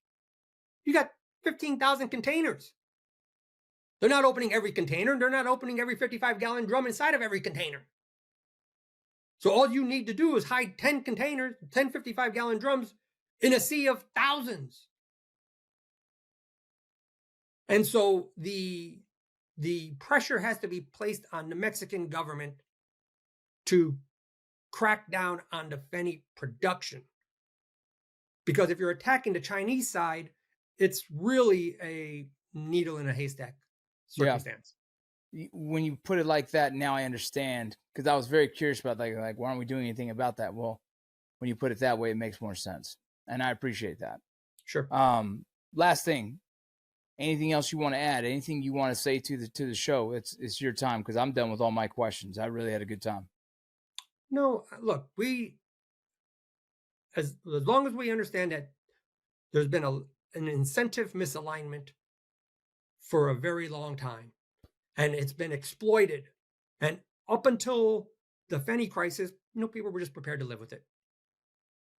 You got 15,000 containers. They're not opening every container. They're not opening every 55-gallon drum inside of every container. So all you need to do is hide 10 containers, 10 55-gallon drums in a sea of thousands. And so the pressure has to be placed on the Mexican government to crack down on the fentanyl production. Because if you're attacking the Chinese side, it's really a needle in a haystack circumstance. Yeah. When you put it like that, now I understand, because I was very curious about like why aren't we doing anything about that? Well, when you put it that way, it makes more sense, and I appreciate that. Sure. Last thing, anything else you want to add? Anything you want to say to the show? It's your time, because I'm done with all my questions. I really had a good time. No, look, as long as we understand that there's been an incentive misalignment for a very long time, and it's been exploited. And up until the fentanyl crisis, people were just prepared to live with it.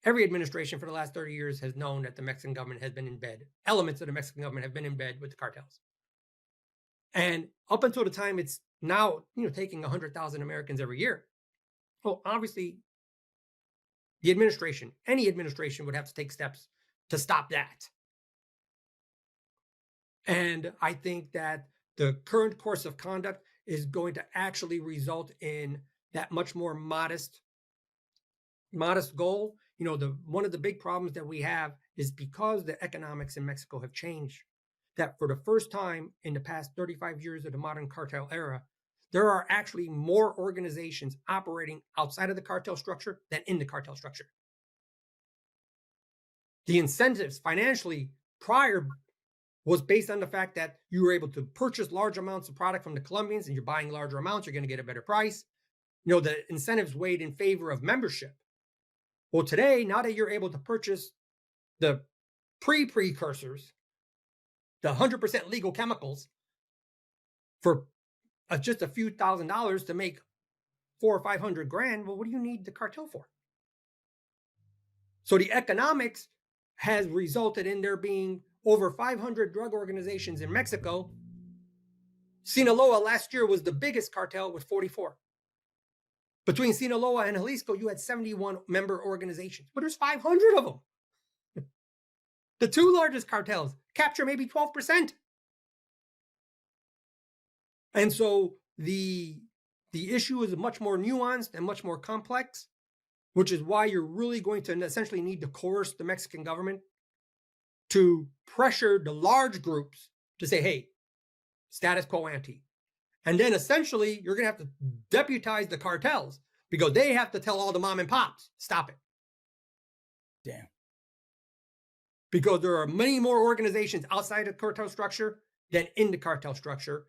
Every administration for the last 30 years has known that the Mexican government has been in bed. Elements of the Mexican government have been in bed with the cartels. And up until the time it's now, taking 100,000 Americans every year. Well, obviously, any administration would have to take steps to stop that. And I think that the current course of conduct is going to actually result in that much more modest goal. One of the big problems that we have is because the economics in Mexico have changed, that for the first time in the past 35 years of the modern cartel era, there are actually more organizations operating outside of the cartel structure than in the cartel structure. The incentives financially prior was based on the fact that you were able to purchase large amounts of product from the Colombians, and you're buying larger amounts, you're going to get a better price. The incentives weighed in favor of membership. Well, today, now that you're able to purchase the precursors, the 100% legal chemicals, for just a few $1,000s to make $400,000 or $500,000, well, what do you need the cartel for? So the economics has resulted in there being over 500 drug organizations in Mexico. Sinaloa last year was the biggest cartel with 44. Between Sinaloa and Jalisco, you had 71 member organizations, but there's 500 of them. The two largest cartels capture maybe 12%. And so the issue is much more nuanced and much more complex, which is why you're really going to essentially need to coerce the Mexican government to pressure the large groups to say, hey, status quo ante. And then essentially you're going to have to deputize the cartels because they have to tell all the mom and pops, stop it. Damn. Because there are many more organizations outside the cartel structure than in the cartel structure.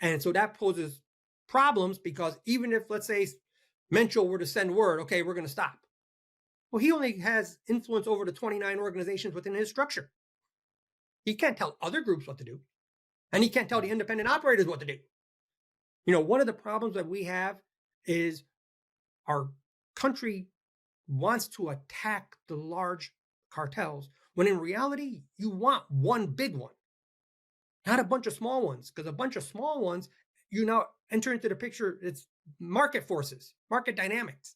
And so that poses problems because even if, let's say, Menchel were to send word, okay, we're going to stop. Well, he only has influence over the 29 organizations within his structure. He can't tell other groups what to do. And he can't tell the independent operators what to do. One of the problems that we have is our country wants to attack the large cartels, when in reality, you want one big one, not a bunch of small ones, because a bunch of small ones, you now enter into the picture, it's market forces, market dynamics.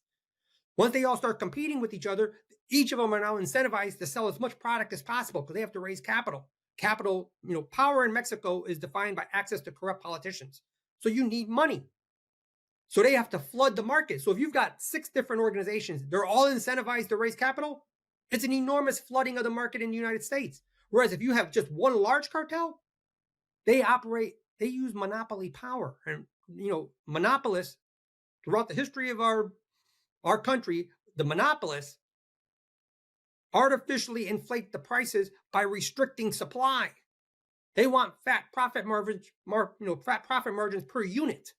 Once they all start competing with each other, each of them are now incentivized to sell as much product as possible because they have to raise capital. Capital, power in Mexico is defined by access to corrupt politicians. So you need money. So they have to flood the market. So if you've got 6 different organizations, they're all incentivized to raise capital, it's an enormous flooding of the market in the United States. Whereas if you have just one large cartel, they use monopoly power. And, monopolists throughout the history of our country, the monopolists artificially inflate the prices by restricting supply. They want fat profit margins per unit.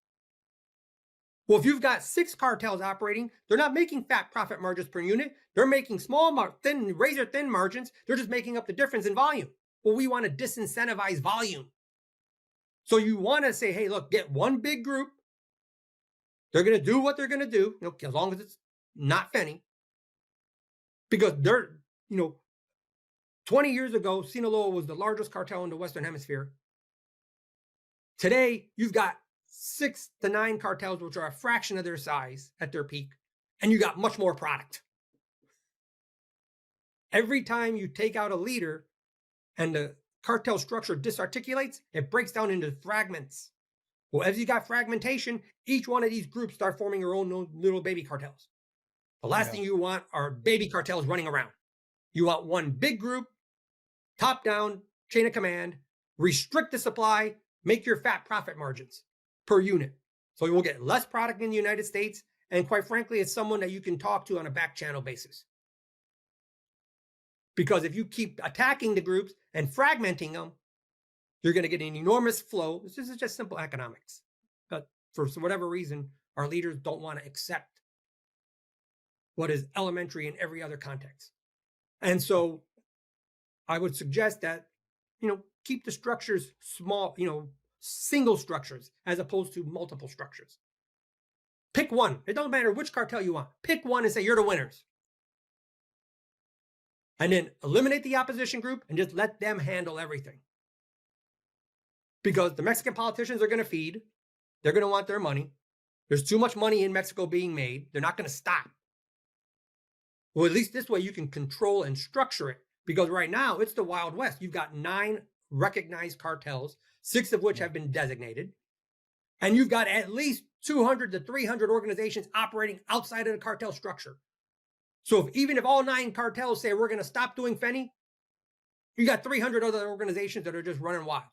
Well, if you've got 6 cartels operating, they're not making fat profit margins per unit. They're making razor thin margins. They're just making up the difference in volume. Well, we want to disincentivize volume. So you want to say, hey, look, get one big group. They're going to do what they're going to do, as long as it's not fentanyl, because they're, 20 years ago, Sinaloa was the largest cartel in the Western Hemisphere. Today, you've got 6 to 9 cartels, which are a fraction of their size at their peak, and you got much more product. Every time you take out a leader and the cartel structure disarticulates, it breaks down into fragments. Well, as you got fragmentation, each one of these groups start forming their own little baby cartels. The last thing you want are baby cartels running around. You want one big group, top down, chain of command, restrict the supply, make your fat profit margins per unit. So you will get less product in the United States. And quite frankly, it's someone that you can talk to on a back channel basis. Because if you keep attacking the groups and fragmenting them, you're going to get an enormous flow. This is just simple economics. But for whatever reason, our leaders don't want to accept what is elementary in every other context. And so I would suggest that, keep the structures small, single structures as opposed to multiple structures. Pick one. It doesn't matter which cartel you want. Pick one and say, you're the winners. And then eliminate the opposition group and just let them handle everything. Because the Mexican politicians are going to feed. They're going to want their money. There's too much money in Mexico being made. They're not going to stop. Well, at least this way you can control and structure it. Because right now, it's the Wild West. You've got 9 recognized cartels, 6 of which have been designated. And you've got at least 200 to 300 organizations operating outside of the cartel structure. So even if all 9 cartels say we're going to stop doing fentanyl, you got 300 other organizations that are just running wild.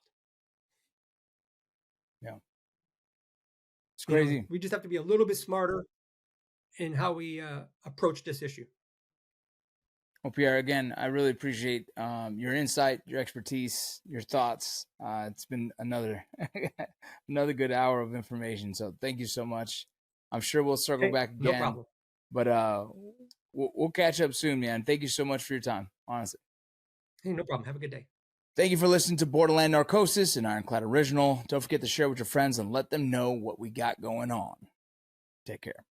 Yeah. It's crazy. We just have to be a little bit smarter in how we approach this issue. Well, Pierre, again, I really appreciate your insight, your expertise, your thoughts. It's been another good hour of information. So thank you so much. I'm sure we'll circle back again. No problem. But we'll catch up soon, man. Thank you so much for your time, honestly. Hey, no problem. Have a good day. Thank you for listening to Borderland Narcosis, an Ironclad original. Don't forget to share with your friends and let them know what we got going on. Take care.